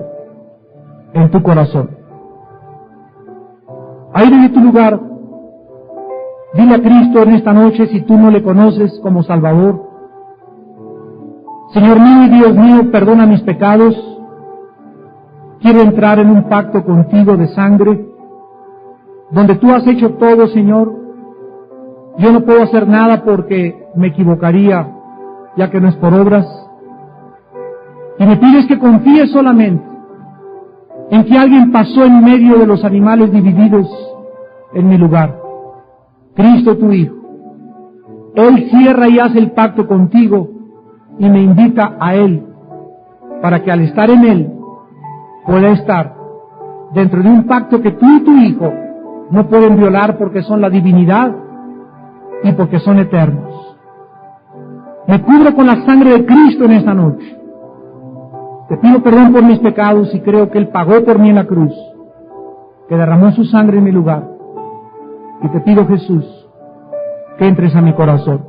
en tu corazón. Ahí desde tu lugar, dile a Cristo en esta noche, si tú no le conoces como Salvador: Señor mío y Dios mío, perdona mis pecados, quiero entrar en un pacto contigo de sangre, donde tú has hecho todo, Señor. Yo no puedo hacer nada porque me equivocaría, ya que no es por obras. Y me pides que confíe solamente en que alguien pasó en medio de los animales divididos en mi lugar. Cristo tu Hijo. Él cierra y hace el pacto contigo y me invita a Él, para que al estar en Él pueda estar dentro de un pacto que tú y tu Hijo no pueden violar, porque son la divinidad y porque son eternos. Me cubro con la sangre de Cristo en esta noche. Te pido perdón por mis pecados y creo que Él pagó por mí en la cruz, que derramó su sangre en mi lugar. Y te pido, Jesús, que entres a mi corazón.